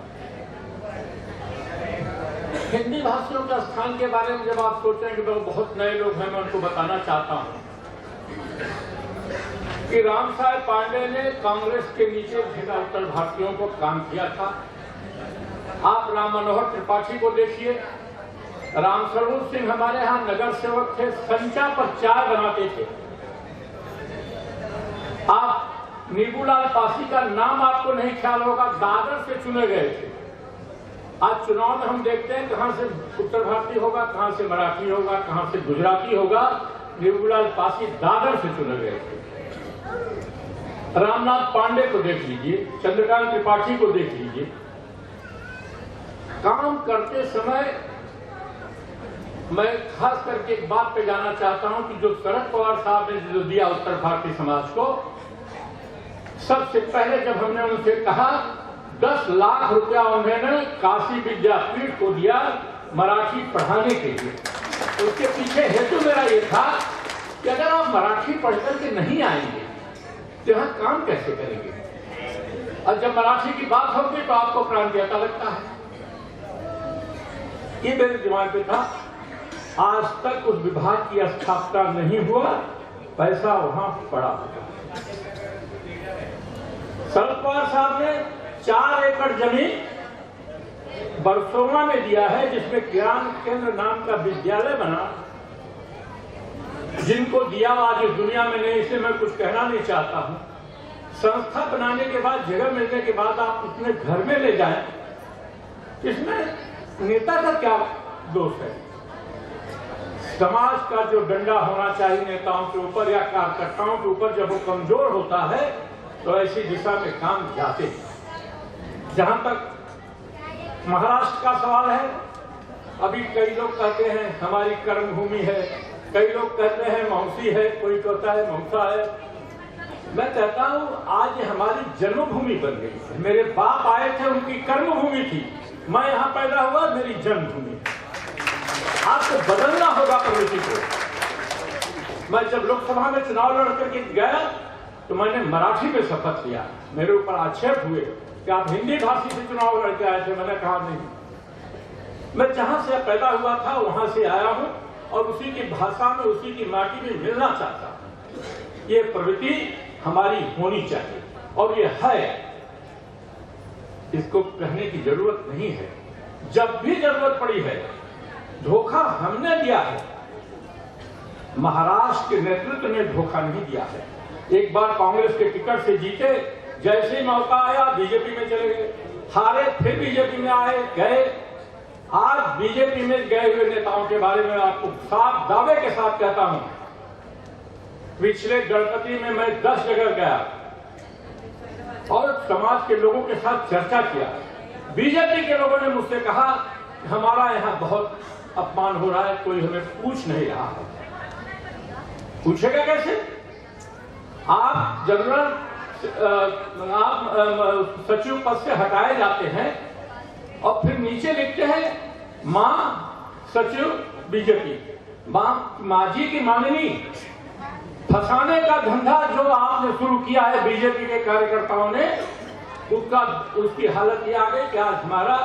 हिंदी भाषियों का स्थान के बारे में जब आप सोचें कि बहुत नए लोग हैं, मैं उनको बताना चाहता हूं कि राम साहेब पांडे ने कांग्रेस के नीचे जिला उत्तर भारतीयों को काम किया था। आप राम मनोहर त्रिपाठी को देखिए, राम स्वरूप सिंह हमारे यहाँ नगर सेवक थे, संचा पर चाय बनाते थे। आप नीबूलाल पासी का नाम आपको नहीं ख्याल होगा, दादर से चुने गए थे। आज चुनाव में हम देखते हैं कहां से उत्तर भारतीय होगा, कहां से मराठी होगा, कहां से गुजराती होगा। नीबूलाल पासी दादर से चुने गए थे। रामनाथ पांडे को देख लीजिए, चंद्रकांत त्रिपाठी को देख लीजिए। काम करते समय मैं खास करके एक बात पे जाना चाहता हूं कि जो शरद पवार साहब ने जो दिया उत्तर भारतीय समाज को, सबसे पहले जब हमने उनसे कहा 10 लाख रुपया उन्होंने काशी विद्यापीठ को दिया मराठी पढ़ाने के लिए। उसके पीछे हेतु मेरा ये था कि अगर आप मराठी पढ़कर के नहीं आएंगे तो यहाँ काम कैसे करेंगे। और जब मराठी की बात होगी तो आपको प्रांतीयता लगता है। ये मेरे दिमाग में था। आज तक उस विभाग की स्थापना नहीं हुआ, पैसा वहां पड़ा हुआ। शरद पवार साहब ने 4 एकड़ जमीन बरसोवा में दिया है, जिसमें ज्ञान केंद्र नाम का विद्यालय बना। जिनको दिया आज इस दुनिया में नहीं, इसे मैं कुछ कहना नहीं चाहता हूं। संस्था बनाने के बाद, जगह मिलने के बाद आप अपने घर में ले जाएं, इसमें नेता का क्या दोष है। समाज का जो डंडा होना चाहिए नेताओं के ऊपर या कार्यकर्ताओं के ऊपर, जब वो कमजोर होता है तो ऐसी दिशा में काम जाते हैं। जहां तक महाराष्ट्र का सवाल है, अभी कई लोग कहते हैं हमारी कर्मभूमि है, कई लोग कहते हैं मौसी है, कोई कहता है मौसा है। मैं कहता हूं आज हमारी जन्मभूमि बन गई है। मेरे बाप आए थे, उनकी कर्मभूमि थी। मैं यहां पैदा हुआ, मेरी जन्मभूमि। आपको बदलना होगा प्रवृत्ति को। मैं जब लोकसभा में चुनाव लड़ करके गया तो मैंने मराठी में शपथ लिया। मेरे ऊपर आक्षेप हुए कि आप हिंदी भाषी से चुनाव लड़के आए थे। मैंने कहा नहीं, मैं जहां से पैदा हुआ था वहां से आया हूं और उसी की भाषा में, उसी की माटी में मिलना चाहता हूं। ये प्रवृत्ति हमारी होनी चाहिए और ये है, इसको कहने की जरूरत नहीं है। जब भी जरूरत पड़ी है, धोखा हमने दिया है, महाराष्ट्र के नेतृत्व ने धोखा नहीं दिया है। एक बार कांग्रेस के टिकट से जीते, जैसे ही मौका आया बीजेपी में चले गए, हारे फिर बीजेपी में आए गए। आज बीजेपी में गए हुए नेताओं के बारे में आपको साफ दावे के साथ कहता हूं, पिछले गणपति में मैं 10 जगह गया और समाज के लोगों के साथ चर्चा किया। बीजेपी के लोगों ने मुझसे कहा हमारा यहाँ बहुत अपमान हो रहा है, कोई हमें पूछ नहीं रहा है। पूछेगा कैसे? आप जनरल सचिव पद से हटाए जाते हैं और फिर नीचे लिखते हैं मां सचिव बीजेपी, मांझी की माननी। फंसाने का धंधा जो आपने शुरू किया है बीजेपी के कार्यकर्ताओं ने, उसकी हालत ये आ गई कि आज हमारा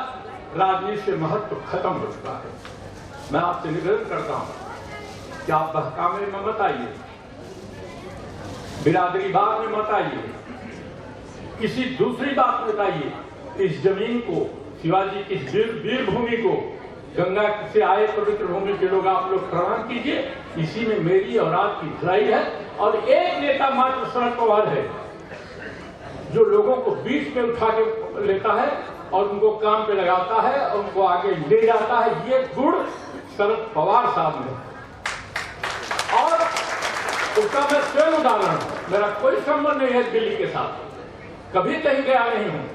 राजनीति से महत्व खत्म हो चुका है। मैं आपसे निवेदन करता हूं कि आप बहकावे में मत आइए, बिरादरीवाद में मत आइए, किसी दूसरी बात में बताइए। इस जमीन को, शिवाजी की वीर भूमि को, गंगा से आए पवित्र भूमि के लोग आप लोग प्रणाम कीजिए। इसी में मेरी और आपकी भलाई है। और एक नेता मात्र शरद पवार है जो लोगों को बीच में उठा के लेता है और उनको काम पे लगाता है और उनको आगे ले जाता है। ये गुण शरद पवार साहब में, और उसका मैं स्वयं उदाहरण हूं। मेरा कोई संबंध नहीं है दिल्ली के साथ, कभी कहीं गया नहीं हूं।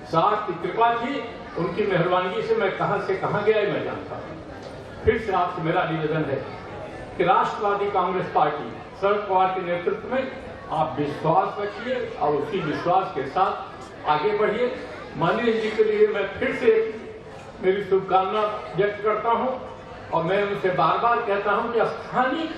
साथ की कृपा थी, उनकी मेहरबानी से मैं कहां से कहां गया मैं जानता हूं। फिर से आपसे मेरा निवेदन है कि राष्ट्रवादी कांग्रेस पार्टी शरद पवार के नेतृत्व में आप विश्वास रखिए और उसी विश्वास के साथ आगे बढ़िए। मनीष जी के लिए मैं फिर से मेरी शुभकामना व्यक्त करता हूं और मैं उनसे बार बार कहता हूं कि स्थानीय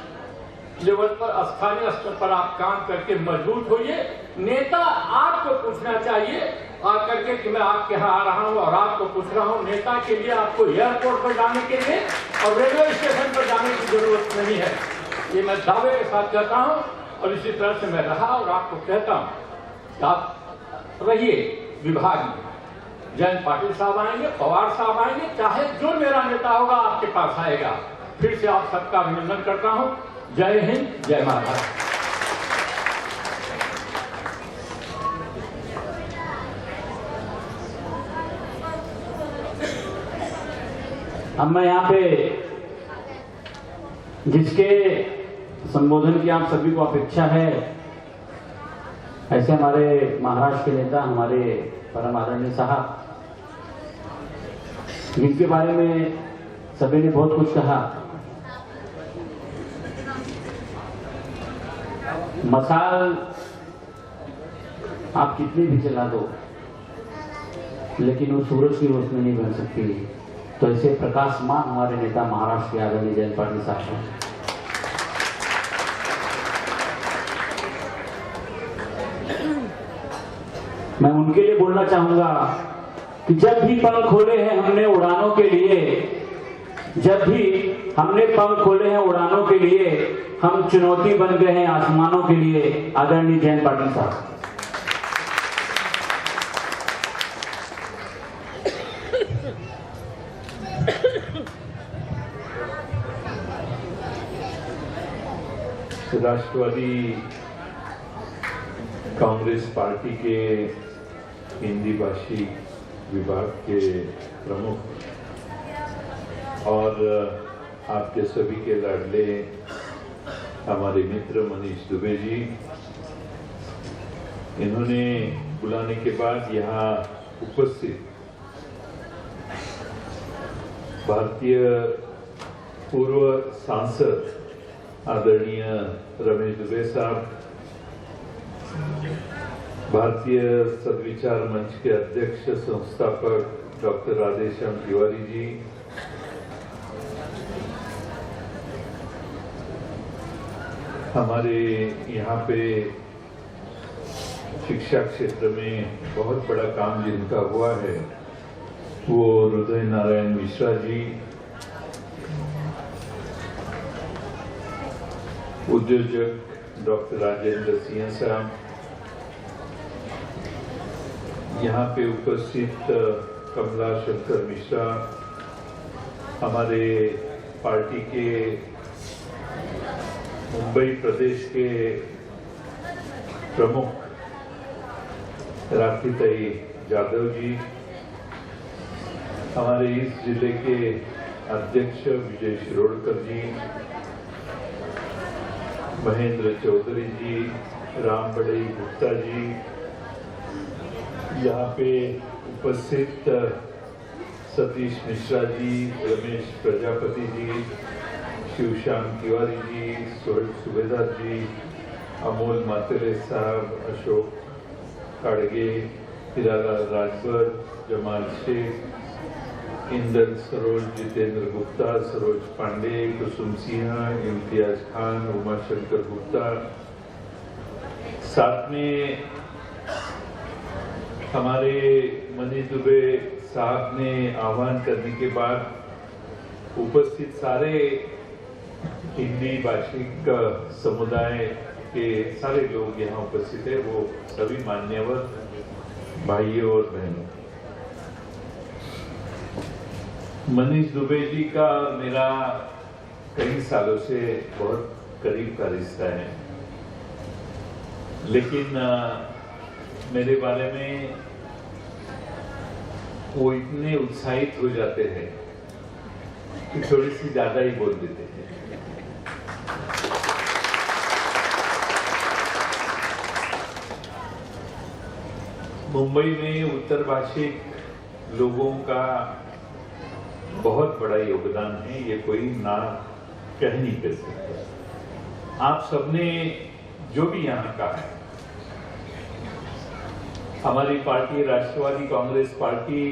लेवल पर, स्थानीय स्तर पर आप काम करके मजबूत होइए। नेता आपको पूछना चाहिए आकर के कि मैं आपके यहाँ आ रहा हूँ और आपको पूछ रहा हूँ। नेता के लिए आपको एयरपोर्ट पर जाने के लिए और रेलवे स्टेशन पर जाने की जरूरत नहीं है। ये मैं दावे के साथ कहता हूँ और इसी तरह से मैं रहा और आपको कहता हूँ आप रहिए विभाग में। जयंत पाटिल साहब आएंगे, पवार साहब आएंगे, चाहे जो मेरा नेता होगा आपके पास आएगा। फिर से आप सबका अभिनंदन करता हूँ। जय हिंद, जय महाराष्ट्र। अब मैं यहाँ पे जिसके संबोधन की आप सभी को अपेक्षा है, ऐसे हमारे महाराष्ट्र के नेता, हमारे परम आदरणीय साहब, जिनके बारे में सभी ने बहुत कुछ कहा। मसाल आप कितनी भी जला दो, लेकिन वो सूरज की रोशनी नहीं बन सकती। तो ऐसे प्रकाशमान हमारे नेता महाराष्ट्र के आदरणीय जयंत पाटिल साहब हैं। मैं उनके लिए बोलना चाहूंगा कि जब भी पंख खोले हैं हमने उड़ानों के लिए, जब भी हमने पंख खोले हैं उड़ानों के लिए, हम चुनौती बन गए हैं आसमानों के लिए। आदरणीय जयंत पाटिल साहब, राष्ट्रवादी कांग्रेस पार्टी के हिंदी भाषी विभाग के प्रमुख और आपके सभी के लाडले हमारे मित्र मनीष दुबे जी, इन्होंने बुलाने के बाद यहाँ उपस्थित भारतीय पूर्व सांसद आदरणीय रमेश दुबे साहब, भारतीय सद्विचार मंच के अध्यक्ष संस्थापक डॉक्टर राधेश्याम तिवारी जी, हमारे यहाँ पे शिक्षा क्षेत्र में बहुत बड़ा काम जिनका हुआ है वो हृदय नारायण मिश्रा जी, उद्योजक डॉक्टर राजेंद्र सिंह साहब, यहाँ पे उपस्थित कमला शंकर मिश्रा, हमारे पार्टी के मुंबई प्रदेश के प्रमुख राखीताई जाधव जी, हमारे इस जिले के अध्यक्ष विजय शिरोडकर जी, महेंद्र चौधरी जी, राम बड़ई गुप्ता जी, यहाँ पे उपस्थित सतीश मिश्रा जी, रमेश प्रजापति जी, शिवश्याम तिवारी जी, सोहेल सुबेदार जी, अमोल मातेरे साहब, अशोक काड़गे, हिरालाल राजभर, जमाल शेख, इंदल सरोज, जितेंद्र गुप्ता, सरोज पांडे, कुसुम सिंह, इम्तियाज खान, उमाशंकर गुप्ता, साथ में हमारे मनीष दुबे साहब ने आह्वान करने के बाद उपस्थित सारे हिंदी भाषिक समुदाय के सारे लोग यहाँ उपस्थित है, वो सभी मान्यवर भाइयों और बहनों। मनीष दुबे जी का मेरा कई सालों से बहुत करीब का रिश्ता है, लेकिन मेरे बारे में वो इतने उत्साहित हो जाते हैं कि थोड़ी सी ज्यादा ही बोल देते हैं। मुंबई में उत्तर भाषिक लोगों का बहुत बड़ा योगदान है, ये कोई ना कह नहीं कर सकता। आप सबने जो भी यहाँ कहा है, हमारी पार्टी राष्ट्रवादी कांग्रेस पार्टी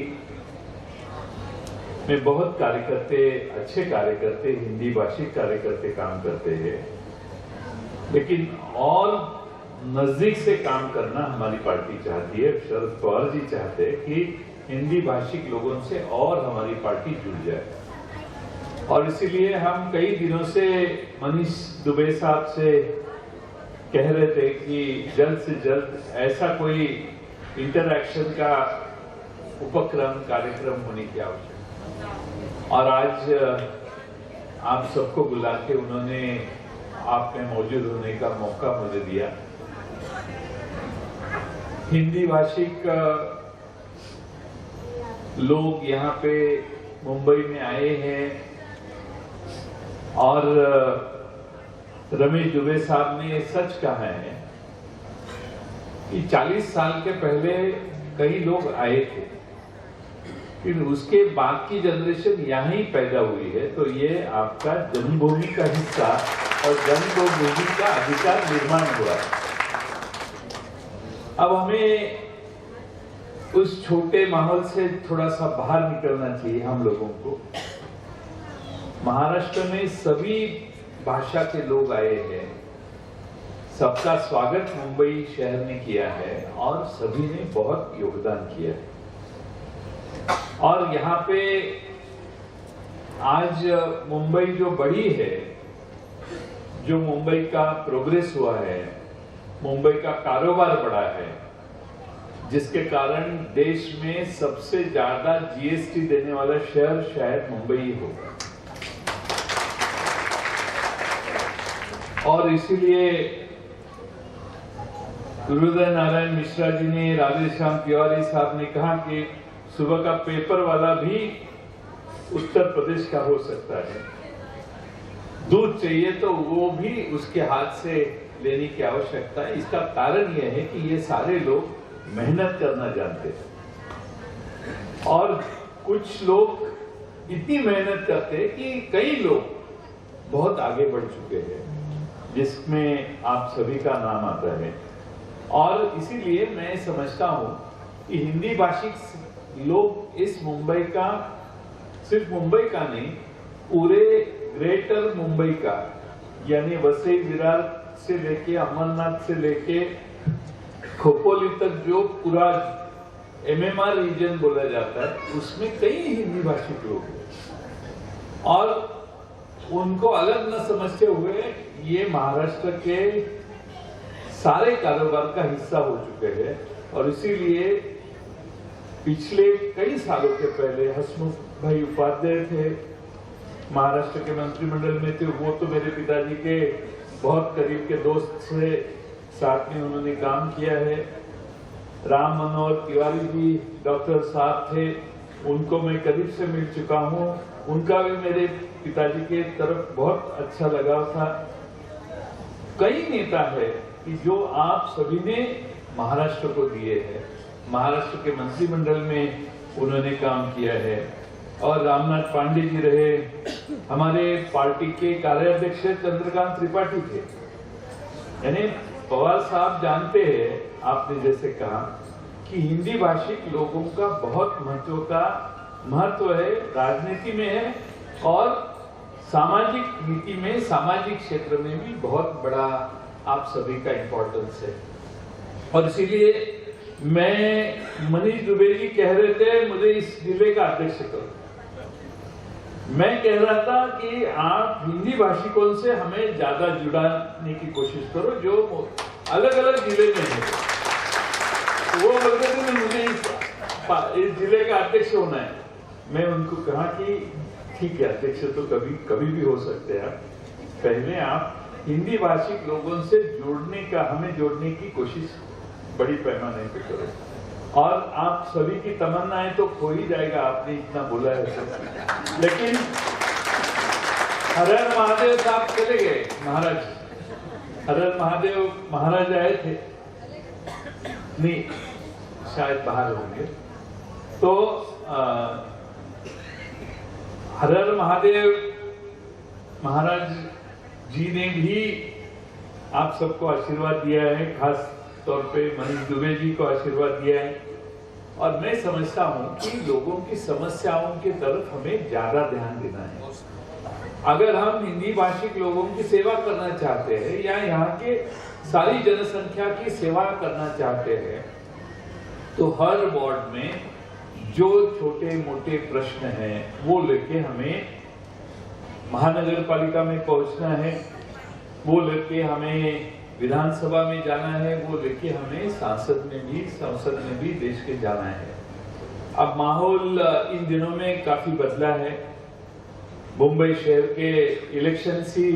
में बहुत कार्यकर्ते, अच्छे कार्यकर्ते, हिंदी भाषिक कार्यकर्ते काम करते हैं, लेकिन और नजदीक से काम करना हमारी पार्टी चाहती है। शरद पवार जी चाहते हैं कि हिंदी भाषिक लोगों से और हमारी पार्टी जुड़ जाए, और इसीलिए हम कई दिनों से मनीष दुबे साहब से कह रहे थे कि जल्द से जल्द ऐसा कोई इंटरैक्शन का उपक्रम, कार्यक्रम होने की आवश्यकता। और आज आप सबको बुला के उन्होंने आप में मौजूद होने का मौका मुझे दिया। हिंदी भाषिक लोग यहाँ पे मुंबई में आए हैं, और रमेश दुबे साहब ने सच कहा है कि 40 साल के पहले कई लोग आए थे, फिर उसके बाद की जनरेशन यहाँ ही पैदा हुई है, तो ये आपका जन्मभूमि का हिस्सा और जन्मभूमि का अधिकार निर्माण हुआ है। अब हमें उस छोटे माहौल से थोड़ा सा बाहर निकलना चाहिए हम लोगों को। महाराष्ट्र में सभी भाषा के लोग आए हैं, सबका स्वागत मुंबई शहर ने किया है और सभी ने बहुत योगदान किया है। और यहाँ पे आज मुंबई जो बढ़ी है, जो मुंबई का प्रोग्रेस हुआ है, मुंबई का कारोबार बढ़ा है, जिसके कारण देश में सबसे ज्यादा जीएसटी देने वाला शहर शायद मुंबई ही होगा। और इसीलिए हृदय नारायण मिश्रा जी ने, राधेश्याम तिवारी साहब ने कहा कि सुबह का पेपर वाला भी उत्तर प्रदेश का हो सकता है। दूध चाहिए तो वो भी उसके हाथ से लेने की आवश्यकता है। इसका कारण यह है कि ये सारे लोग मेहनत करना जानते हैं, और कुछ लोग इतनी मेहनत करते हैं कि कई लोग बहुत आगे बढ़ चुके हैं, जिसमें आप सभी का नाम आता है। और इसीलिए मैं समझता हूं कि हिंदी भाषिक लोग इस मुंबई का, सिर्फ मुंबई का नहीं, पूरे ग्रेटर मुंबई का, यानी वसई विरार से लेके अमरनाथ से लेके खोपोली तक जो पूरा MMR रीजन बोला जाता है, उसमें कई हिंदी भाषी लोग हैं और उनको अलग न समझते हुए ये महाराष्ट्र के सारे कारोबार का हिस्सा हो चुके हैं। और इसीलिए पिछले कई सालों के पहले हसमुख भाई उपाध्याय थे, महाराष्ट्र के मंत्रिमंडल में थे। वो तो मेरे पिताजी के बहुत करीब के दोस्त से, साथ में उन्होंने काम किया है। राम मनोहर तिवारी जी डॉक्टर साहब थे, उनको मैं करीब से मिल चुका हूँ। उनका भी मेरे पिताजी के तरफ बहुत अच्छा लगाव था। कई नेता है कि जो आप सभी ने महाराष्ट्र को दिए हैं, महाराष्ट्र के मंत्रिमंडल में उन्होंने काम किया है। और रामनाथ पांडे जी रहे, हमारे पार्टी के कार्याध्यक्ष चंद्रकांत त्रिपाठी थे। यानी पवार साहब जानते हैं, आपने जैसे कहा कि हिंदी भाषिक लोगों का बहुत महत्व है, राजनीति में है और सामाजिक नीति में, सामाजिक क्षेत्र में भी बहुत बड़ा आप सभी का इंपॉर्टेंस है। और इसीलिए मैं, मनीष दुबे जी कह रहे थे मुझे इस जिले का अध्यक्ष करो। मैं कह रहा था कि आप हिंदी भाषिकों से हमें ज्यादा जुड़ाने की कोशिश करो जो अलग अलग जिले में है। वो बोलते थे मुझे इस जिले का अध्यक्ष होना है। मैं उनको कहा कि ठीक है, अध्यक्ष तो कभी भी हो सकते हैं। पहले आप हिंदी भाषिक लोगों से हमें जोड़ने की कोशिश बड़ी पैमाने पे करो। और आप सभी की तमन्नाएं तो खो ही जाएगा, आपने इतना बोला है तो। लेकिन हर हर महादेव साहब चले गए, महाराज हर हर महादेव महाराज आए थे, नहीं शायद बाहर होंगे। तो हर हर महादेव महाराज जी ने भी आप सबको आशीर्वाद दिया है, खास तौर पे मनीष दुबे जी को आशीर्वाद दिया है। और मैं समझता हूं कि लोगों की समस्याओं की तरफ हमें ज्यादा ध्यान देना है। अगर हम हिंदी भाषिक लोगों की सेवा करना चाहते हैं या यहाँ के सारी जनसंख्या की सेवा करना चाहते हैं, तो हर वार्ड में जो छोटे मोटे प्रश्न हैं वो लेके हमें महानगर पालिका में पहुंचना है, वो लेके हमें विधानसभा में जाना है, वो लेके हमें संसद में भी देश के जाना है। अब माहौल इन दिनों में काफी बदला है। मुंबई शहर के इलेक्शन ही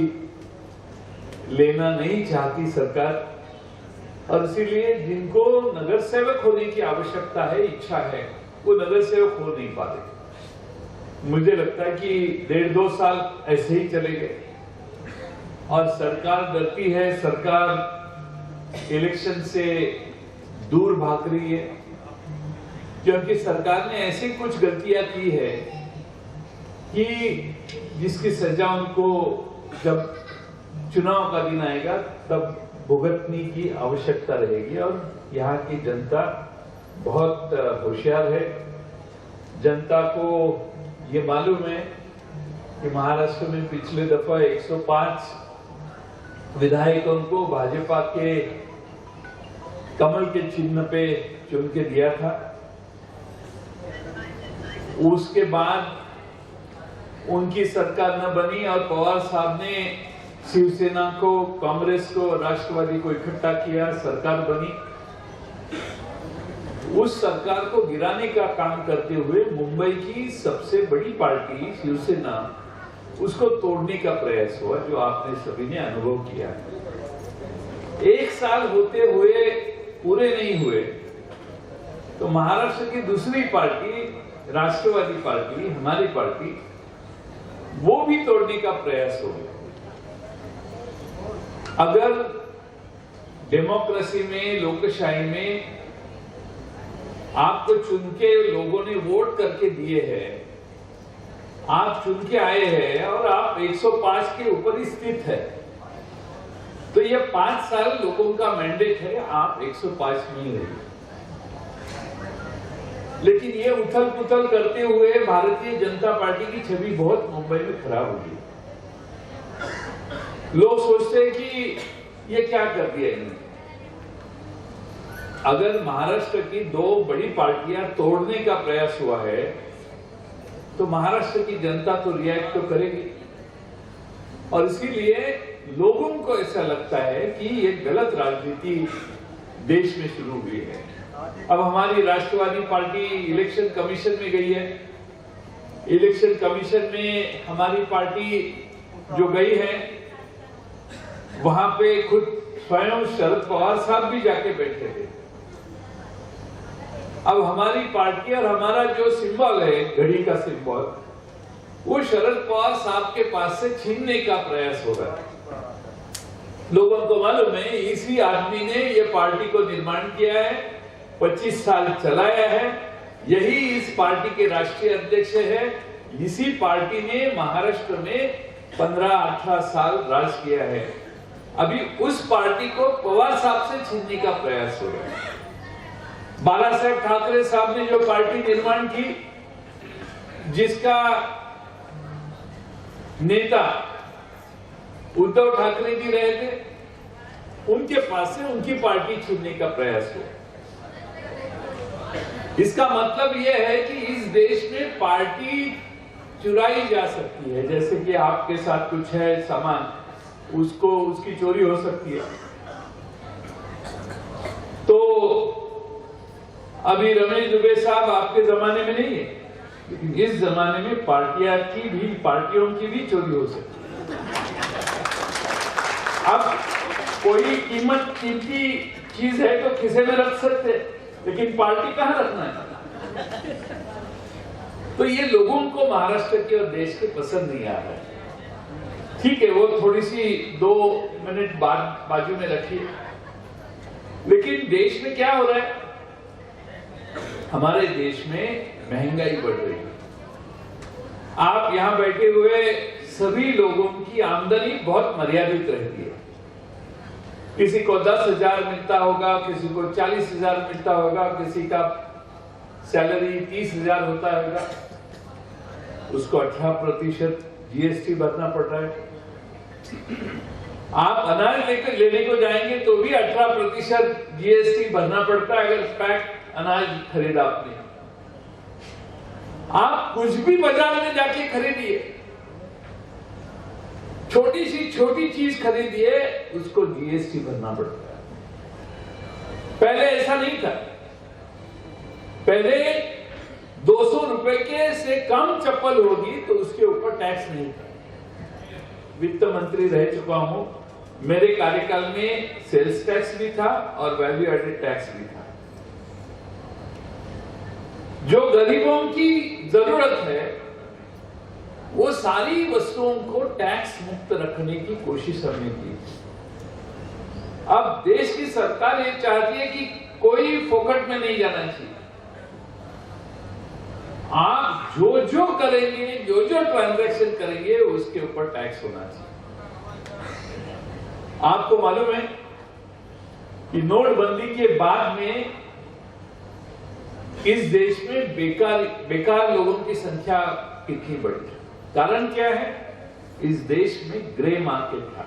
लेना नहीं चाहती सरकार, और इसीलिए जिनको नगर सेवक होने की आवश्यकता है, इच्छा है, वो नगर सेवक हो नहीं पाते। मुझे लगता है कि 1.5-2 साल ऐसे ही चले गए और सरकार डरती है, सरकार इलेक्शन से दूर भाग रही है, क्योंकि सरकार ने ऐसी कुछ गलतियां की है कि जिसकी सजा उनको जब चुनाव का दिन आएगा तब भुगतने की आवश्यकता रहेगी। और यहाँ की जनता बहुत होशियार है। जनता को ये मालूम है कि महाराष्ट्र में पिछले दफा 105 विधायकों को भाजपा के कमल के चिन्ह पे चुन के दिया था। उसके बाद उनकी सरकार न बनी और पवार साहब ने शिवसेना को, कांग्रेस को, राष्ट्रवादी को इकट्ठा किया, सरकार बनी। उस सरकार को गिराने का काम करते हुए मुंबई की सबसे बड़ी पार्टी शिवसेना, उसको तोड़ने का प्रयास हुआ, जो आपने सभी ने अनुभव किया। 1 साल होते हुए पूरे नहीं हुए तो महाराष्ट्र की दूसरी पार्टी, राष्ट्रवादी पार्टी, हमारी पार्टी, वो भी तोड़ने का प्रयास हो गया। अगर डेमोक्रेसी में, लोकशाही में आपको चुन के लोगों ने वोट करके दिए हैं, आप चुन के आए हैं और आप 105 के ऊपर ही स्थित है, तो ये 5 साल लोगों का मैंडेट है, आप 105 में ही रहिए। लेकिन ये उथल पुथल करते हुए भारतीय जनता पार्टी की छवि बहुत मुंबई में खराब हुई। लोग सोचते हैं कि ये क्या कर दिया इन्होंने, अगर महाराष्ट्र की दो बड़ी पार्टियां तोड़ने का प्रयास हुआ है तो महाराष्ट्र की जनता तो रिएक्ट तो करेगी, और इसीलिए लोगों को ऐसा लगता है कि ये गलत राजनीति देश में शुरू हुई है। अब हमारी राष्ट्रवादी पार्टी इलेक्शन कमीशन में गई है। इलेक्शन कमीशन में हमारी पार्टी जो गई है, वहां पे खुद स्वयं शरद पवार साहब भी जाके बैठे थे। अब हमारी पार्टी और हमारा जो सिंबल है, घड़ी का सिंबल, वो शरद पवार साहब के पास से छीनने का प्रयास हो रहा है। लोगों को मालूम है इसी आदमी ने ये पार्टी को निर्माण किया है, 25 साल चलाया है, यही इस पार्टी के राष्ट्रीय अध्यक्ष है। इसी पार्टी ने महाराष्ट्र में 15-18 साल राज किया है। अभी उस पार्टी को पवार साहब से छीनने का प्रयास हो रहा है। बाला साहेब ठाकरे साहब ने जो पार्टी निर्माण की, जिसका नेता उद्धव ठाकरे जी रहे थे, उनके पास से उनकी पार्टी छीनने का प्रयास हुआ। इसका मतलब यह है कि इस देश में पार्टी चुराई जा सकती है। जैसे कि आपके साथ कुछ है सामान, उसको उसकी चोरी हो सकती है। तो अभी रमेश दुबे साहब आपके जमाने में नहीं है, लेकिन इस जमाने में पार्टियों की भी चोरी हो सकती है। अब कोई कीमती चीज है तो खिसे में रख सकते, लेकिन पार्टी कहां रखना है? तो ये लोगों को महाराष्ट्र के और देश के पसंद नहीं आ रहा है। ठीक है, वो थोड़ी सी 2 मिनट बाद बाजू में रखिए, लेकिन देश में क्या हो रहा है? हमारे देश में महंगाई बढ़ रही है। आप यहां बैठे हुए सभी लोगों की आमदनी बहुत मर्यादित रहती है। किसी को 10,000 मिलता होगा, किसी को 40,000 मिलता होगा, किसी का सैलरी 30,000 होता होगा, उसको 18% जीएसटी भरना पड़ रहा है। आप अनाज लेने को जाएंगे तो भी 18% जीएसटी भरना पड़ता है अगर पैक अनाज खरीदा आपने। आप कुछ भी बाजार में जाके खरीदिए, छोटी चीज खरीदिए, उसको जीएसटी भरना पड़ता है। पहले ऐसा नहीं था। पहले 200 रुपए के से कम चप्पल होगी तो उसके ऊपर टैक्स नहीं था। वित्त मंत्री रह चुका हूं, मेरे कार्यकाल में सेल्स टैक्स भी था और वैल्यू एडेड टैक्स भी था। जो गरीबों की जरूरत है वो सारी वस्तुओं को टैक्स मुक्त रखने की कोशिश हमने की। अब देश की सरकार ये चाहती है कि कोई फोकट में नहीं जाना चाहिए। आप जो करेंगे, जो ट्रांजैक्शन करेंगे, उसके ऊपर टैक्स होना चाहिए। आपको मालूम है कि नोटबंदी के बाद में इस देश में बेकार लोगों की संख्या कितनी बढ़ी? कारण क्या है? इस देश में ग्रे मार्केट था।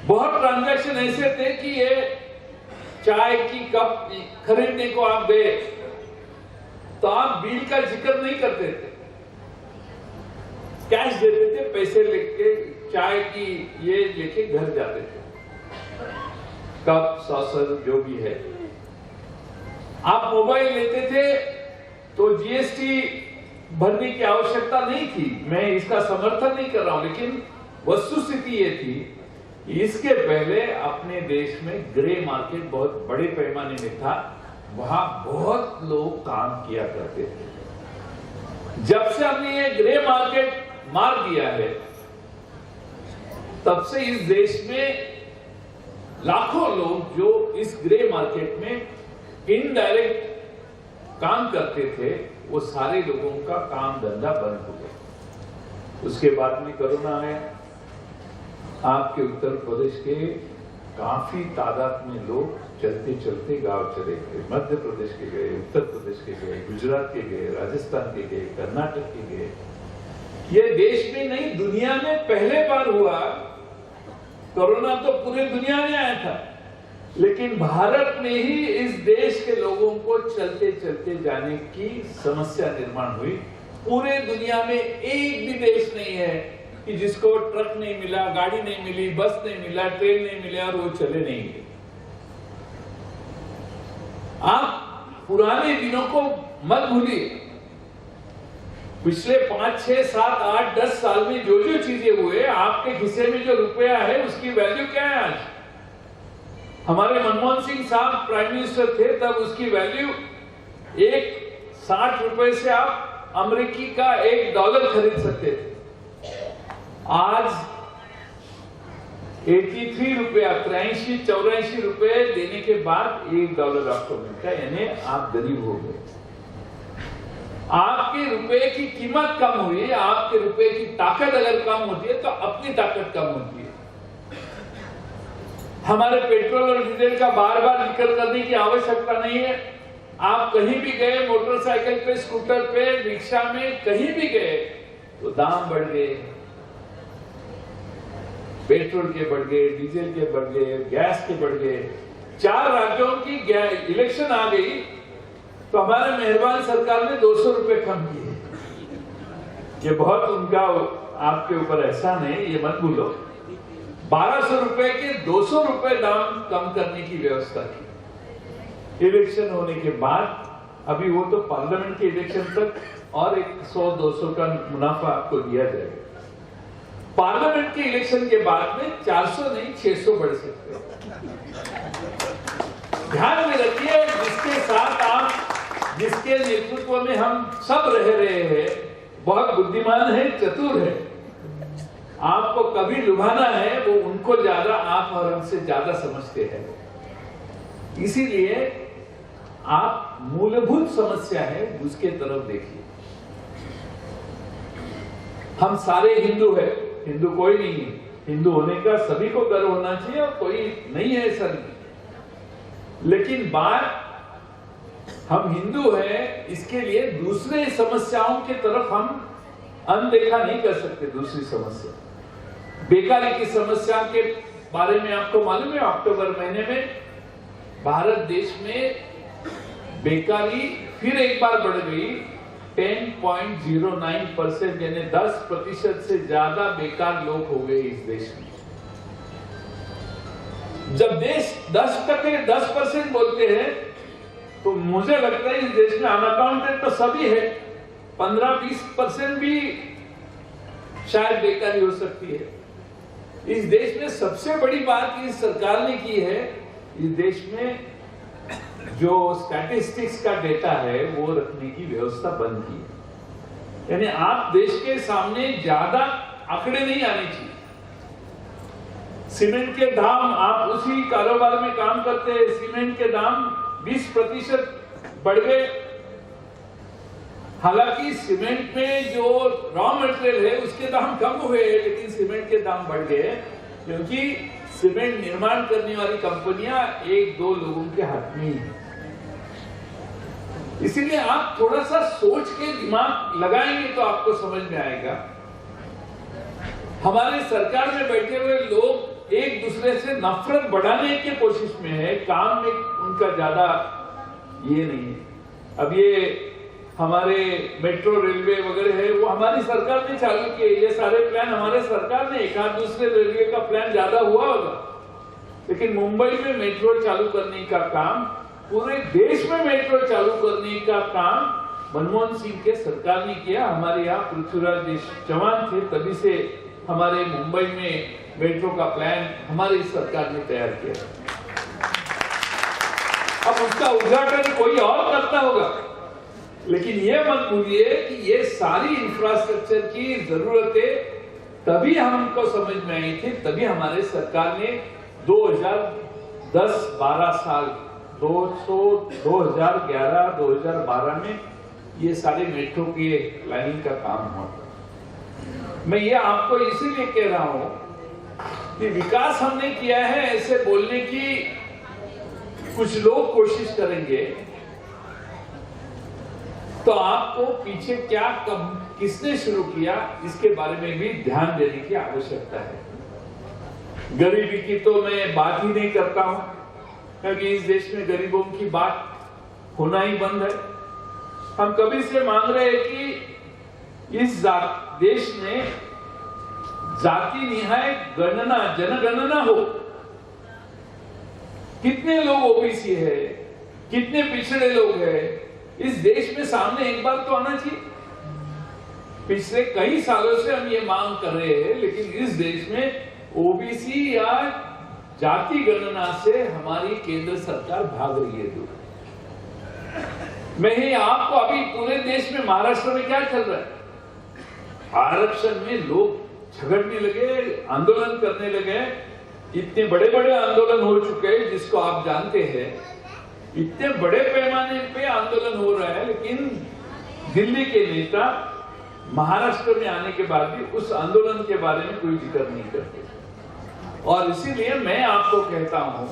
बहुत ट्रांजैक्शन ऐसे थे कि ये चाय की कप खरीदने को आप गए तो आप बिल का जिक्र नहीं करते थे, कैश देते थे, पैसे लेके चाय की ये लेके घर जाते थे, कप सॉसर जो भी है। आप मोबाइल लेते थे तो जीएसटी भरने की आवश्यकता नहीं थी। मैं इसका समर्थन नहीं कर रहा हूं, लेकिन वस्तुस्थिति ये थी, इसके पहले अपने देश में ग्रे मार्केट बहुत बड़े पैमाने में था। वहां बहुत लोग काम किया करते थे। जब से हमने ये ग्रे मार्केट मार दिया है, तब से इस देश में लाखों लोग जो इस ग्रे मार्केट में इनडायरेक्ट काम करते थे, वो सारे लोगों का काम धंधा बंद हो गया। उसके बाद में कोरोना आया। आपके उत्तर प्रदेश के काफी तादाद में लोग चलते चलते गांव चले गए, मध्य प्रदेश के गए, उत्तर प्रदेश के गए, गुजरात के गए, राजस्थान के गए, कर्नाटक के गए। ये देश में नहीं, दुनिया में पहले बार हुआ। कोरोना तो पूरे दुनिया में आया था, लेकिन भारत में ही इस देश के लोगों को चलते चलते जाने की समस्या निर्माण हुई। पूरे दुनिया में एक भी देश नहीं है कि जिसको ट्रक नहीं मिला, गाड़ी नहीं मिली, बस नहीं मिला, ट्रेन नहीं मिला और वो चले नहीं गए। आप पुराने दिनों को मत भूलिए। पिछले 5, 6, 7, 8, 10 साल में जो जो चीजें हुए, आपके खिस्से में जो रुपया है उसकी वैल्यू क्या है आज? हमारे मनमोहन सिंह साहब प्राइम मिनिस्टर थे तब उसकी वैल्यू 60 रुपए से आप अमेरिकी का $1 खरीद सकते थे। आज 83 रुपया, 83-84 रुपए देने के बाद $1 आपको मिलता है, यानी आप गरीब हो गए। आपके रुपए की कीमत कम हुई, आपके रुपए की ताकत अगर कम होती है तो अपनी ताकत कम होती है। हमारे पेट्रोल और डीजल का बार बार जिक्र करने की आवश्यकता नहीं है। आप कहीं भी गए, मोटरसाइकिल पे, स्कूटर पे, रिक्शा में, कहीं भी गए तो दाम बढ़ गए। पेट्रोल के बढ़ गए, डीजल के बढ़ गए, गैस के बढ़ गए। 4 राज्यों की इलेक्शन आ गई तो हमारे मेहरबान सरकार ने 200 रुपए कम किए। ये बहुत उनका आपके ऊपर एहसान है, ये मत भूलो। 1200 रुपए के 200 रुपए दाम कम करने की व्यवस्था की इलेक्शन होने के बाद। अभी वो तो पार्लियामेंट के इलेक्शन तक और 100-200 का मुनाफा आपको दिया जाएगा। पार्लियामेंट के इलेक्शन के बाद में 400 नहीं 600 बढ़ सकते हैं। ध्यान में रखिए, जिसके साथ आप, जिसके नेतृत्व में हम सब रह रहे हैं, बहुत बुद्धिमान है, चतुर है। आपको कभी लुभाना है वो उनको ज्यादा, आप और हमसे ज्यादा समझते हैं। इसीलिए आप मूलभूत समस्या है उसके तरफ देखिए। हम सारे हिंदू हैं, हिंदू कोई नहीं है। हिंदू होने का सभी को गर्व होना चाहिए और कोई नहीं है ऐसा नहीं। लेकिन बात, हम हिंदू हैं, इसके लिए दूसरे समस्याओं की तरफ हम अनदेखा नहीं कर सकते। दूसरी समस्या बेकारी की समस्या के बारे में आपको मालूम है, अक्टूबर महीने में भारत देश में बेकारी फिर एक बार बढ़ गई। 10.09%, यानी 10% से ज्यादा बेकार लोग हो गए इस देश में। जब देश 10% बोलते हैं तो मुझे लगता है इस देश में अनअकाउंटेड तो सभी है, 15-20% भी शायद बेकारी हो सकती है। इस देश में सबसे बड़ी बात इस सरकार ने की है, इस देश में जो स्टैटिस्टिक्स का डेटा है वो रखने की व्यवस्था बंद की है। यानी आप देश के सामने ज्यादा आंकड़े नहीं आने चाहिए। सीमेंट के दाम, आप उसी कारोबार में काम करते हैं, सीमेंट के दाम 20% बढ़ गए। हालांकि सीमेंट में जो रॉ मटेरियल है उसके दाम कम हुए, लेकिन सीमेंट के दाम बढ़ गए क्योंकि सीमेंट निर्माण करने वाली कंपनियां 1-2 लोगों के हाथ में ही है। इसीलिए आप थोड़ा सा सोच के दिमाग लगाएंगे तो आपको समझ में आएगा। हमारे सरकार में बैठे हुए लोग एक दूसरे से नफरत बढ़ाने की कोशिश में है, काम में उनका ज्यादा ये नहीं है। अब ये हमारे मेट्रो रेलवे वगैरह है वो हमारी सरकार ने चालू किए। ये सारे प्लान हमारे सरकार ने, एक आध दूसरे रेलवे का प्लान ज्यादा हुआ होगा, लेकिन मुंबई में मेट्रो चालू करने का काम, पूरे देश में मेट्रो चालू करने का काम मनमोहन सिंह के सरकार ने किया। हमारे यहाँ पृथ्वीराज चौहान थे, तभी से हमारे मुंबई में मेट्रो का प्लान हमारी सरकार ने तैयार किया। अब उसका उद्घाटन कोई और करता होगा, लेकिन ये मत भूलिए कि ये सारी इंफ्रास्ट्रक्चर की जरूरतें तभी हमको समझ में आई थी, तभी हमारे सरकार ने 2010-12 साल 2011-2012 में ये सारे मेट्रो की प्लानिंग का काम हुआ। मैं ये आपको इसीलिए कह रहा हूं कि विकास हमने किया है ऐसे बोलने की कुछ लोग कोशिश करेंगे तो आपको पीछे क्या, कब, किसने शुरू किया, इसके बारे में भी ध्यान देने की आवश्यकता है। गरीबी की तो मैं बात ही नहीं करता हूं। क्योंकि इस देश में गरीबों की बात होना ही बंद है। हम कभी से मांग रहे हैं कि इस देश में जाति निहाय गणना, जनगणना हो। कितने लोग ओबीसी है, कितने पिछड़े लोग हैं, इस देश में सामने एक बार तो आना चाहिए। पिछले कई सालों से हम ये मांग कर रहे हैं, लेकिन इस देश में ओबीसी या जाति गणना से हमारी केंद्र सरकार भाग रही है दूर। मैं ही आपको अभी पूरे देश में, महाराष्ट्र में क्या चल रहा है, आरक्षण में लोग झगड़ने लगे, आंदोलन करने लगे। इतने बड़े बड़े आंदोलन हो चुके हैं जिसको आप जानते हैं, इतने बड़े पैमाने पे आंदोलन हो रहा है, लेकिन दिल्ली के नेता महाराष्ट्र में आने के बाद भी उस आंदोलन के बारे में कोई जिक्र नहीं करते। और इसीलिए मैं आपको कहता हूं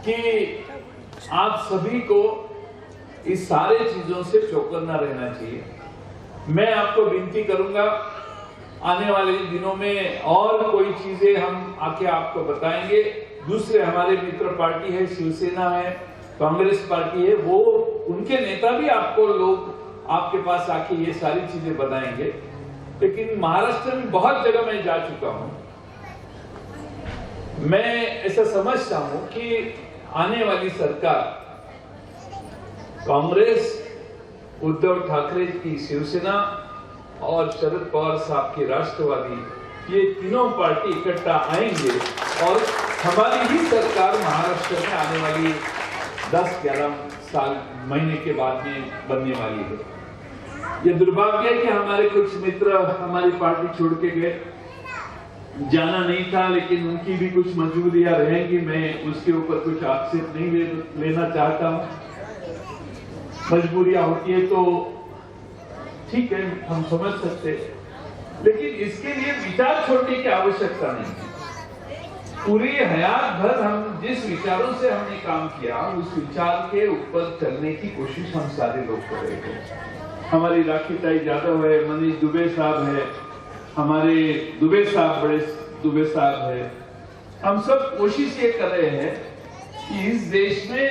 कि आप सभी को इस सारे चीजों से चौकन्ना रहना चाहिए। मैं आपको विनती करूंगा, आने वाले दिनों में और कोई चीजें हम आके आपको बताएंगे। दूसरे हमारे मित्र पार्टी है, शिवसेना है, कांग्रेस पार्टी है, वो उनके नेता भी आपको लोग आपके पास आके ये सारी चीजें बताएंगे। लेकिन महाराष्ट्र में बहुत जगह मैं जा चुका हूं। मैं ऐसा समझता हूं कि आने वाली सरकार, कांग्रेस, उद्धव ठाकरे की शिवसेना और शरद पवार साहब की राष्ट्रवादी, ये तीनों पार्टी इकट्ठा आएंगे और हमारी ही सरकार महाराष्ट्र में आने वाली 10-11 साल महीने के बाद में बनने वाली है। ये दुर्भाग्य है कि हमारे कुछ मित्र हमारी पार्टी छोड़ के गए, जाना नहीं था, लेकिन उनकी भी कुछ मजबूरियां रहेंगी। मैं उसके ऊपर कुछ आक्षेप नहीं लेना चाहता हूं। मजबूरियां होती है तो ठीक है, हम समझ सकते हैं, लेकिन इसके लिए विचार छोड़ने की आवश्यकता नहीं है। पूरी हयात भर हम जिस विचारों से हमने काम किया, उस विचार के ऊपर चलने की कोशिश हम सारे लोग कर रहे हैं। हमारी राखी ताई यादव है, मनीष दुबे साहब है, हमारे दुबे साहब, बड़े दुबे साहब है। हम सब कोशिश ये कर रहे हैं कि इस देश में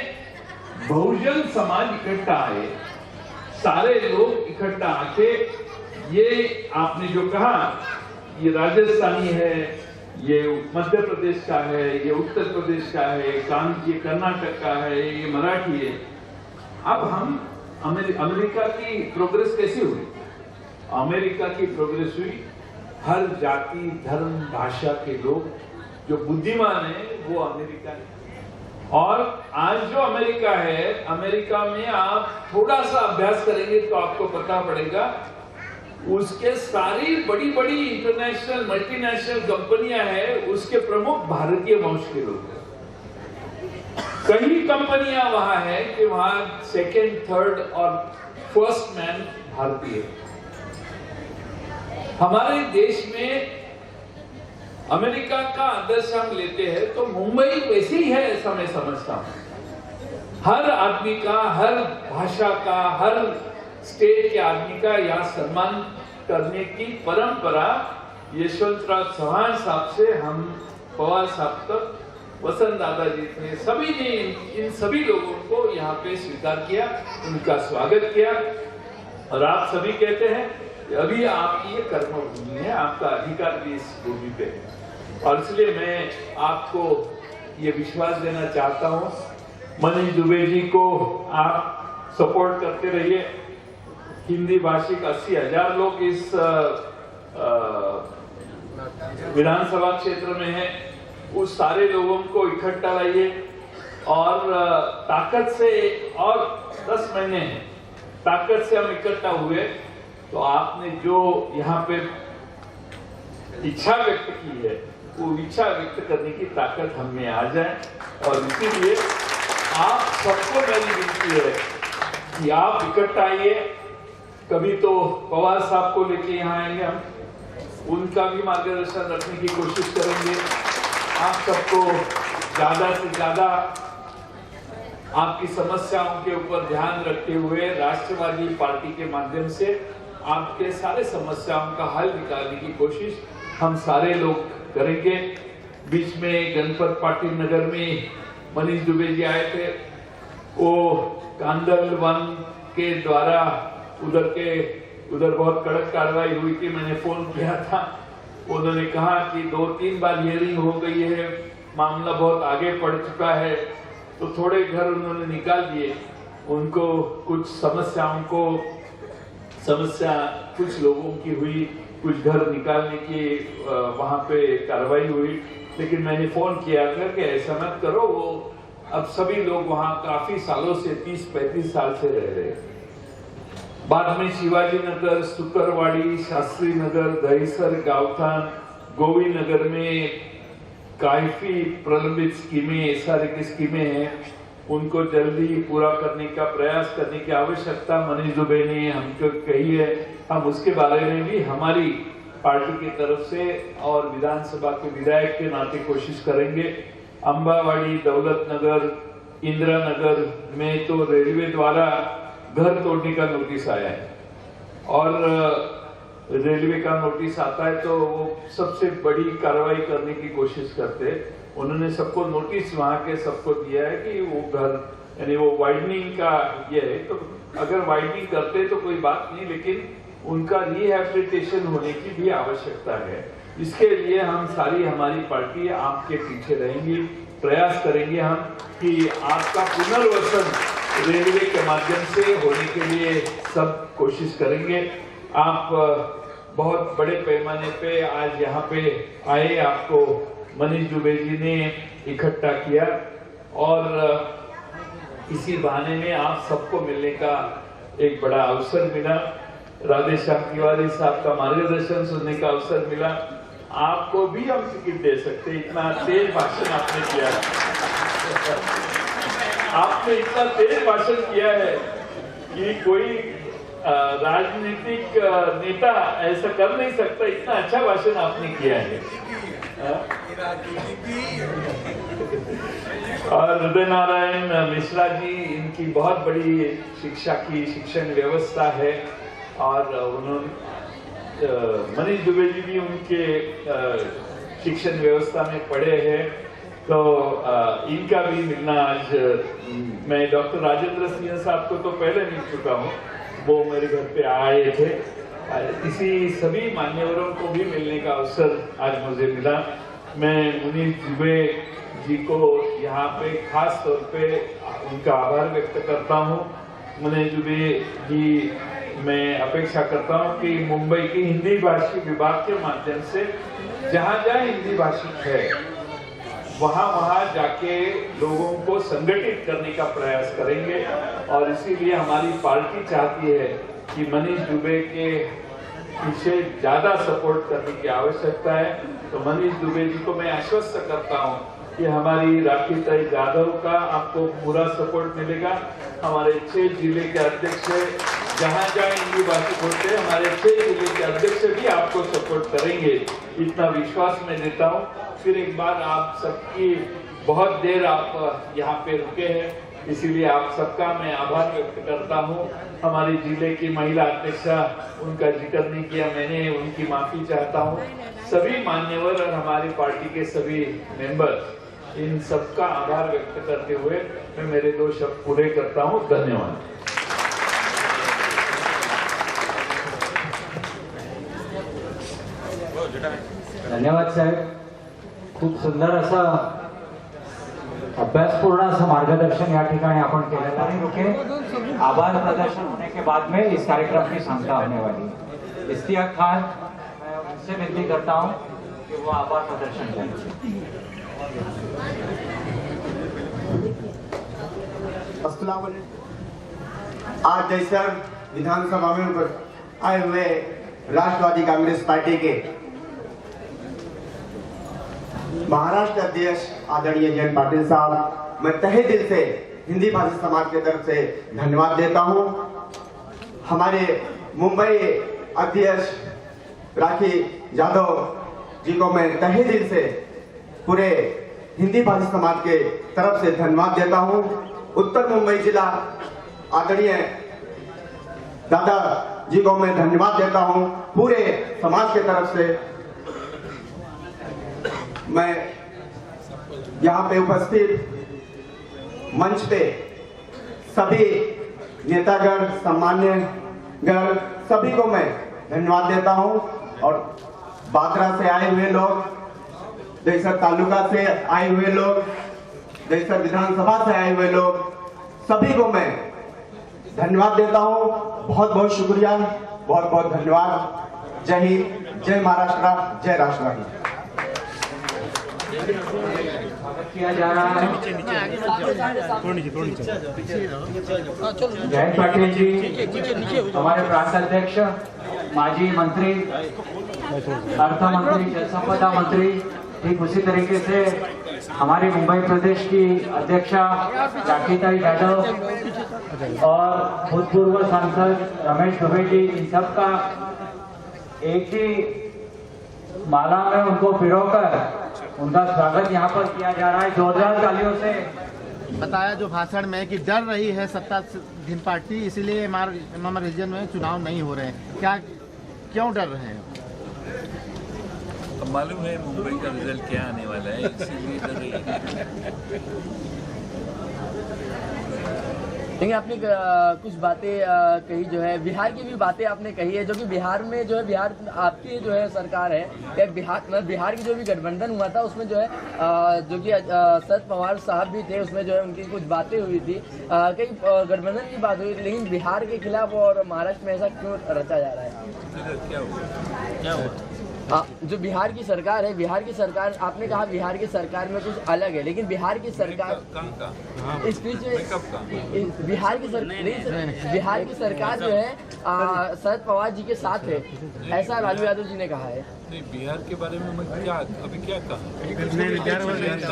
बहुजन समाज इकट्ठा आए, सारे लोग इकट्ठा आके, ये आपने जो कहा, ये राजस्थानी है, ये मध्य प्रदेश का है, ये उत्तर प्रदेश का है, ये कर्नाटक का है, ये मराठी है। अब हम अमेरिका की प्रोग्रेस कैसे हुई? अमेरिका की प्रोग्रेस हुई, हर जाति, धर्म, भाषा के लोग जो बुद्धिमान है वो अमेरिका है। और आज जो अमेरिका है, अमेरिका में आप थोड़ा सा अभ्यास करेंगे तो आपको पता पड़ेगा, उसके सारी बड़ी बड़ी इंटरनेशनल, मल्टीनेशनल कंपनियां हैं, उसके प्रमुख भारतीय वंश के लोग हैं। कई कंपनियां वहां है कि वहां सेकंड, थर्ड और फर्स्ट मैन भारतीय। हमारे देश में अमेरिका का आदर्श हम लेते हैं तो मुंबई वैसे ही है, ऐसा मैं समझता हूं। हर आदमी का, हर भाषा का, हर स्टेट के आदमी का यहाँ सम्मान करने की परंपरा यशवंतराव चौहान साहब से हम पवार साहब तक, वसंत दादाजी थे, सभी ने इन सभी लोगों को यहाँ पे स्वीकार किया, उनका स्वागत किया। और आप सभी कहते हैं कि अभी आपकी ये कर्मभूमि है, आपका अधिकार भी इस भूमि पे है। और इसलिए मैं आपको ये विश्वास देना चाहता हूँ, मनीष दुबे जी को आप सपोर्ट करते रहिए। हिंदी भाषिक 80,000 लोग इस विधानसभा क्षेत्र में हैं, उस सारे लोगों को इकट्ठा लाइए और ताकत से, और 10 महीने हैं, ताकत से हम इकट्ठा हुए तो आपने जो यहाँ पे इच्छा व्यक्त की है, वो इच्छा व्यक्त करने की ताकत हम में आ जाए। और इसीलिए आप सबको मेरी विनती है कि आप इकट्ठा आइए। कभी तो पवार साहब को लेके यहाँ आएंगे, हम उनका भी मार्गदर्शन रखने की कोशिश करेंगे। आप सबको ज्यादा से ज्यादा आपकी समस्याओं के ऊपर ध्यान रखते हुए राष्ट्रवादी पार्टी के माध्यम से आपके सारे समस्याओं का हल निकालने की कोशिश हम सारे लोग करेंगे। बीच में गणपत पाटिल नगर में मनीष दुबे जी आए थे, वो कांदल वन के द्वारा उधर बहुत कड़क कार्रवाई हुई थी। मैंने फोन किया था, उन्होंने कहा कि 2-3 बार हियरिंग हो गई है, मामला बहुत आगे बढ़ चुका है, तो थोड़े घर उन्होंने निकाल दिए। उनको कुछ समस्या कुछ लोगों की हुई, कुछ घर निकालने की वहां पे कार्रवाई हुई, लेकिन मैंने फोन किया था कि ऐसा मत करो, वो अब सभी लोग वहां काफी सालों से 30-35 साल से रह रहे हैं। बाद में शिवाजी नगर, सुकरवाड़ी, शास्त्री नगर, दहीसर, गावठान, गोवी नगर में काफी प्रलंबित स्कीमें, एसआरए की स्कीमें हैं, उनको जल्दी पूरा करने का प्रयास करने की आवश्यकता मनीष दुबे ने हमको कही है। हम उसके बारे में भी हमारी पार्टी की तरफ से और विधानसभा के विधायक के नाते कोशिश करेंगे। अंबावाड़ी, दौलत नगर, इंदिरा नगर में तो रेलवे द्वारा घर तोड़ने का नोटिस आया है, और रेलवे का नोटिस आता है तो वो सबसे बड़ी कार्रवाई करने की कोशिश करते हैं। उन्होंने सबको नोटिस वहां के सबको दिया है कि वो घर यानी वो वाइडनिंग का ये है, तो अगर वाइडनिंग करते तो कोई बात नहीं, लेकिन उनका रिहैबिलिटेशन होने की भी आवश्यकता है। इसके लिए हम हमारी पार्टी आपके पीछे रहेंगी, प्रयास करेंगे हम कि आपका पुनर्वसन रेलवे के माध्यम से होने के लिए सब कोशिश करेंगे। आप बहुत बड़े पैमाने पे आज यहाँ पे आए, आपको मनीष दुबे जी ने इकट्ठा किया, और इसी बहाने में आप सबको मिलने का एक बड़ा अवसर मिला। राधेश्याम तिवारी साहब का मार्गदर्शन सुनने का अवसर मिला। आपको भी हम टिकट दे सकते, इतना तेज भाषण आपने किया है। आपने इतना तेज भाषण किया है कि कोई राजनीतिक नेता ऐसा कर नहीं सकता, इतना अच्छा भाषण आपने किया है। और हृदय नारायण मिश्रा जी, इनकी बहुत बड़ी शिक्षण व्यवस्था है, और उन्होंने मनीष दुबे जी भी उनके शिक्षण व्यवस्था में पढ़े हैं, तो इनका भी मिलना आज मैं डॉक्टर राजेंद्र सिंह साहब को तो पहले मिल चुका हूँ, वो मेरे घर पे आए थे। इसी सभी मान्यवरों को भी मिलने का अवसर आज मुझे मिला। मैं मनीष दुबे जी को यहाँ पे खास तौर पे उनका आभार व्यक्त करता हूँ। मनीष दुबे जी, मैं अपेक्षा करता हूँ कि मुंबई की हिंदी भाषी विभाग के माध्यम से जहाँ जहाँ हिंदी भाषी है वहाँ जाके लोगों को संगठित करने का प्रयास करेंगे, और इसीलिए हमारी पार्टी चाहती है कि मनीष दुबे के पीछे ज्यादा सपोर्ट करने की आवश्यकता है। तो मनीष दुबे जी को मैं आश्वस्त करता हूँ कि हमारी राखी ताई जाधव का आपको पूरा सपोर्ट मिलेगा। हमारे 6 जिले के अध्यक्ष जहाँ जहाँ हिंदी भाषी होते हैं, हमारे 6 जिले के अध्यक्ष भी आपको सपोर्ट करेंगे, इतना विश्वास मैं देता हूँ। फिर एक बार आप सबकी बहुत देर आप यहाँ पे रुके हैं, इसीलिए आप सबका मैं आभार व्यक्त करता हूँ। हमारे जिले की महिला अध्यक्षा, उनका जिक्र नहीं किया मैंने, उनकी माफी चाहता हूँ। सभी मान्यवर और हमारी पार्टी के सभी मेंबर, इन सबका आभार व्यक्त करते हुए मैं मेरे 2 शब्द पूरे करता हूँ। धन्यवाद। धन्यवाद साहेब, खूप सुंदर असं अभ्यासपूर्ण असं मार्गदर्शन या ठिकाणी आपण केलं आणि रुके आभार प्रदर्शन होने के बाद में इस कार्यक्रम की सांगता होने वाली है। इश्तियाक खान, मैं उनसे विनती करता हूं कि वो आभार प्रदर्शन करें। अस्सलाम वालेकुम। आज जैसर विधानसभा में आए हुए राष्ट्रवादी कांग्रेस पार्टी के महाराष्ट्र अध्यक्ष आदरणीय जयंत पाटिल साहब, मैं तहे दिल से हिंदी भाषी समाज के तरफ से धन्यवाद देता हूं। हमारे मुंबई अध्यक्ष राखी जाधव जी को मैं तहे दिल से पूरे हिंदी भाषी समाज के तरफ से धन्यवाद देता हूं। उत्तर मुंबई जिला आदरणीय दादा जी को मैं धन्यवाद देता हूं। पूरे समाज के तरफ से मैं यहाँ पे उपस्थित मंच पे सभी नेतागण, सम्मान्यगण, सभी को मैं धन्यवाद देता हूं। और बागरा से आए हुए लोग, देसर तालुका से आए हुए लोग, देसर विधानसभा से आए हुए लोग, सभी को मैं धन्यवाद देता हूं। बहुत बहुत शुक्रिया, बहुत बहुत धन्यवाद। जय हिंद, जय महाराष्ट्र, जय राष्ट्रवादी। किया जा रहा है जयंत पाटिल जी, हमारे प्रांत अध्यक्ष, माजी मंत्री, अर्थ मंत्री, जल संपदा मंत्री, ठीक उसी तरीके से हमारी मुंबई प्रदेश की अध्यक्षा जाकिताई यादव और भूतपूर्व सांसद रमेश दुबे जी, इन सब का एक ही माला में उनको पिरोकर उनका स्वागत यहाँ पर किया जा रहा है जोरदार तालियों से। बताया जो भाषण में कि डर रही है सत्ताधीन पार्टी, इसीलिए हमारे रीजन में चुनाव नहीं हो रहे हैं। क्या, क्यों डर रहे हैं? अब मालूम है मुंबई का रिजल्ट क्या आने वाला है, इसीलिए डर रही है। लेकिन आपने कुछ बातें कही जो है, बिहार की भी बातें आपने कही है, जो कि बिहार में जो है, बिहार आपकी जो है सरकार है, या बिहार की जो भी गठबंधन हुआ था उसमें जो है जो कि शरद पवार साहब भी थे, उसमें जो है उनकी कुछ बातें हुई थी, कई गठबंधन की बात हुई थी, लेकिन बिहार के खिलाफ और महाराष्ट्र में ऐसा क्यों रचा जा रहा है? क्या हुआ? जो बिहार की सरकार है, बिहार की सरकार, आपने कहा बिहार की सरकार में कुछ अलग है, लेकिन बिहार की सरकार इस बीच बिहार की सरकार जो है शरद पवार जी के साथ है, ऐसा लालू यादव जी ने कहा है। नहीं, बिहार के बारे में मैं क्या अभी क्या कहा,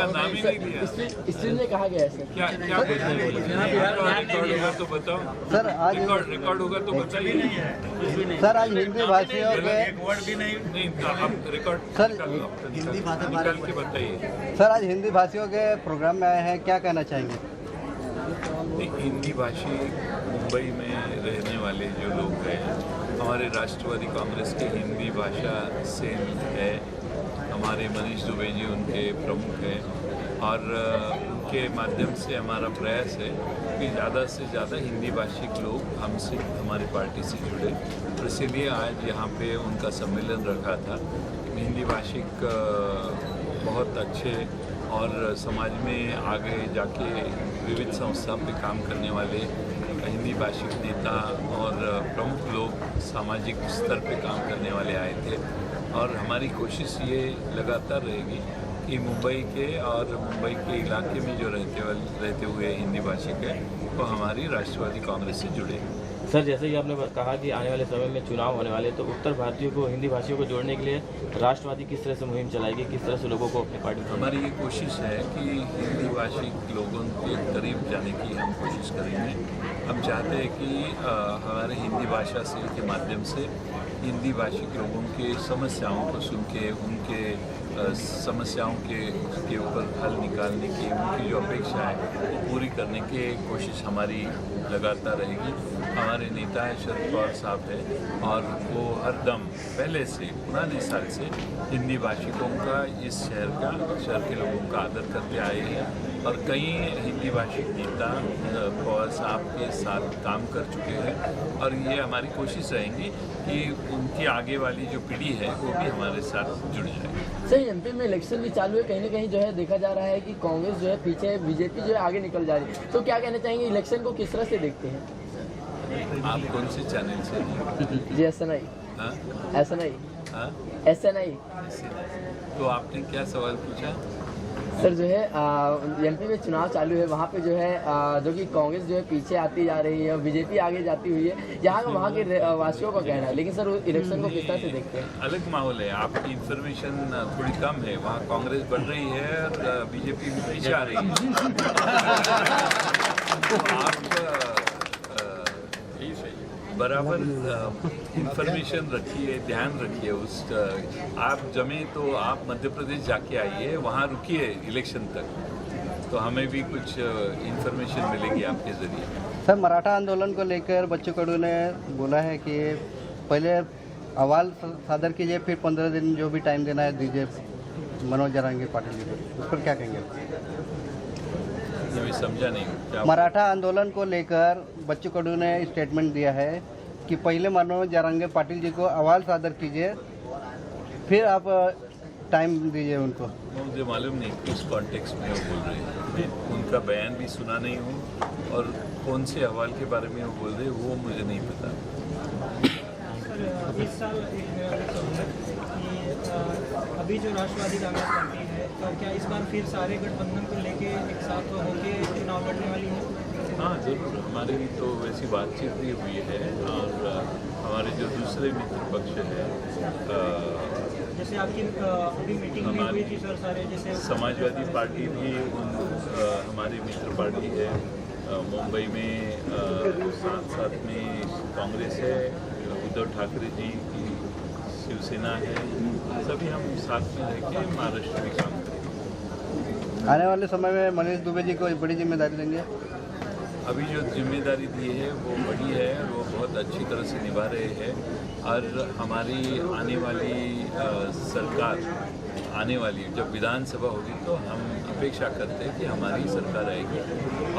नाम ही नहीं लिया। इस चीज में कहा गया है सर। क्या रिकॉर्ड होगा तो बताओ सर। आज रिकॉर्ड होगा तो बताइए सर, आज हिंदी भाषियों के नहीं, आप रिकॉर्ड सर, हिंदी भाषा निकाल के बताइए। सर, आज हिंदी भाषियों के प्रोग्राम में आए हैं, क्या कहना चाहेंगे? हिंदी भाषी मुंबई में रहने वाले जो लोग हैं, हमारे राष्ट्रवादी कांग्रेस के हिंदी भाषा सेल है, हमारे मनीष दुबे जी उनके प्रमुख हैं, और उनके माध्यम से हमारा प्रयास है कि ज़्यादा से ज़्यादा हिंदी भाषिक लोग हमसे, हमारी पार्टी से जुड़े। तो इसीलिए आज यहाँ पे उनका सम्मेलन रखा था। हिंदी भाषिक बहुत अच्छे और समाज में आगे जाके विविध संस्था पे काम करने वाले हिंदी भाषिक नेता और प्रमुख लोग सामाजिक स्तर पे काम करने वाले आए थे, और हमारी कोशिश ये लगातार रहेगी कि मुंबई के और मुंबई के इलाके में जो रहते हुए हिंदी भाषिक हैं वो हमारी राष्ट्रवादी कांग्रेस से जुड़े। सर, जैसे कि आपने कहा कि आने वाले समय में चुनाव होने वाले, तो उत्तर भारतीयों को, हिंदी भाषियों को जोड़ने के लिए राष्ट्रवादी किस तरह से मुहिम चलाएगी, किस तरह से लोगों को अपनी पार्टी में? हमारी ये कोशिश है कि हिंदी भाषिक लोगों के करीब जाने की हम कोशिश करेंगे। हम चाहते हैं कि हमारे हिंदी भाषा से के माध्यम से हिंदी भाषिक लोगों के समस्याओं को सुन के उनके समस्याओं के ऊपर हल निकालने की, उनकी जो अपेक्षा है वो पूरी करने की कोशिश हमारी लगातार रहेगी। हमारे नेता है शरद पवार साहब है, और वो हरदम पहले से, पुराने साल से हिंदी भाषिकों का, इस शहर के लोगों का आदर करते आए हैं, और कई हिंदी भाषिक नेता पवार साहब के साथ काम कर चुके हैं, और ये हमारी कोशिश रहेगी कि उनकी आगे वाली जो पीढ़ी है वो भी हमारे साथ जुड़ जाए। सही, एमपी में इलेक्शन भी चालू है, कहीं ना कहीं जो है देखा जा रहा है कि कांग्रेस जो है पीछे, बीजेपी जो है आगे निकल जा रही है, तो क्या कहना चाहेंगे, इलेक्शन को किस तरह से देखते हैं? आप कौन से चैनल से? जी, SNI। हाँ? SNI। हाँ? SNI। तो आपने क्या सवाल पूछा? सर, जो है एमपी में चुनाव चालू है, वहाँ पे जो है जो कि कांग्रेस जो है पीछे आती जा रही है और बीजेपी आगे जाती हुई है, यहाँ का वहाँ के वासियों का कहना है, लेकिन सर इलेक्शन को किस तरह से देखते हैं? अलग माहौल है, आपकी इन्फॉर्मेशन थोड़ी कम है। वहाँ कांग्रेस बढ़ रही है और बीजेपी पीछे आ रही है। आप बराबर इन्फॉर्मेशन रखिए, ध्यान रखिए। आप जमे तो आप मध्य प्रदेश जाके आइए, वहाँ रुकिए इलेक्शन तक, तो हमें भी कुछ इन्फॉर्मेशन मिलेगी आपके ज़रिए। सर, मराठा आंदोलन को लेकर बच्चू कडू ने बोला है कि पहले अहवाल सादर कीजिए, फिर 15 दिन जो भी टाइम देना है दीजिए मनोज जरांगे पाटिल जी को, उस पर क्या कहेंगे? ये मैं समझा नहीं क्या। मराठा आंदोलन को लेकर बच्चू कडू ने स्टेटमेंट दिया है कि पहले मनोज जारंगे पाटिल जी को आवाज सादर कीजिए, फिर आप टाइम दीजिए उनको। मुझे मालूम नहीं किस कॉन्टेक्स्ट में वो बोल रहे हैं, मैं उनका बयान भी सुना नहीं हूँ और कौन से अहवाल के बारे में वो बोल रहे हैं वो मुझे नहीं पता। इस साल अभी जो राष्ट्रवादी कांग्रेस पार्टी है, तो क्या इस बार फिर सारे गठबंधन को लेके एक साथ होके चुनाव लड़ने वाली है? हाँ जरूर, हमारी तो वैसी बातचीत भी हुई है और हमारे जो दूसरे मित्र पक्ष है जैसे आपकी अभी मीटिंग भी हुई थी सर, सारे जैसे समाजवादी पार्टी भी हमारी मित्र पार्टी है, मुंबई में साथ में कांग्रेस है, उद्धव ठाकरे जी की शिवसेना है, सभी हम साथ में रह के महाराष्ट्र में काम करेंगे। आने वाले समय में मनीष दुबे जी को बड़ी जिम्मेदारी देंगे। अभी जो जिम्मेदारी दी है वो बड़ी है और वो बहुत अच्छी तरह से निभा रहे हैं और हमारी आने वाली सरकार आने वाली जब विधानसभा होगी तो हम अपेक्षा करते हैं कि हमारी सरकार आएगी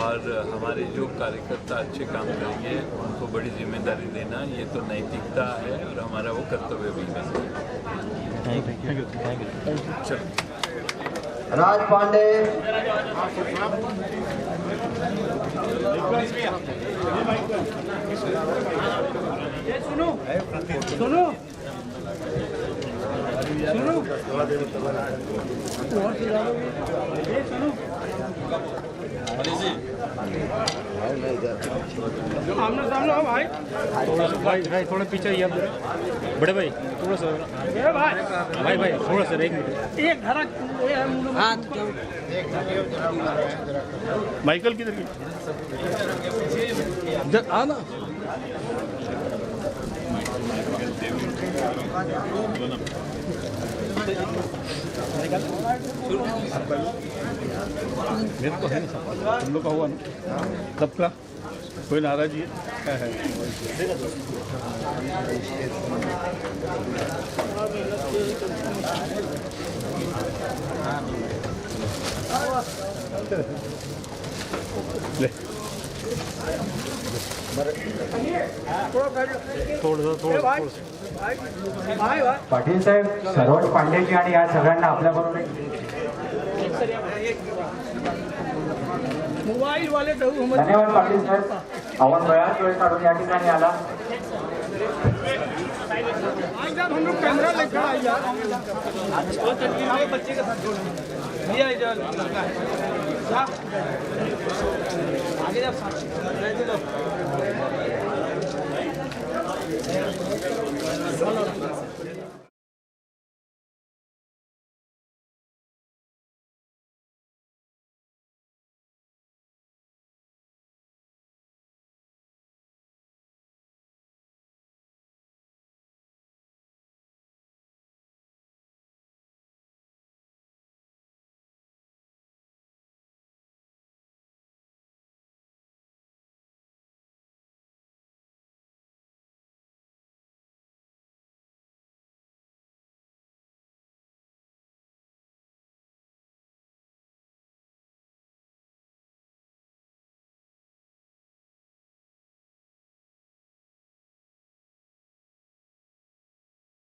और हमारे जो कार्यकर्ता अच्छे काम करेंगे उनको बड़ी जिम्मेदारी देना ये तो नैतिकता है और हमारा वो कर्तव्य भी है। चलो राज पांडे, सुनो सुनो आमने सामने हो भाई, भाई थोड़ा पीछे ही आप बड़े भाई थोड़ा सा भाई थोड़ा सा एक मिनट एक धरा माइकल किधर आना मेरे को है ना, तुम लोग का हुआ ना सबका कोई नाराजी है ले पाटील साहेब, सरोज पांडेजी आणि या सगळ्यांना आपल्याबरोबर मोबाईल वाले धन्यवाद पाटील साहेब. आव्हान वेळात वेळ काढून या ठिकाणी आला. हम लोग कैमरा लेकर आए यार, बच्चे के साथ दिया आगे जब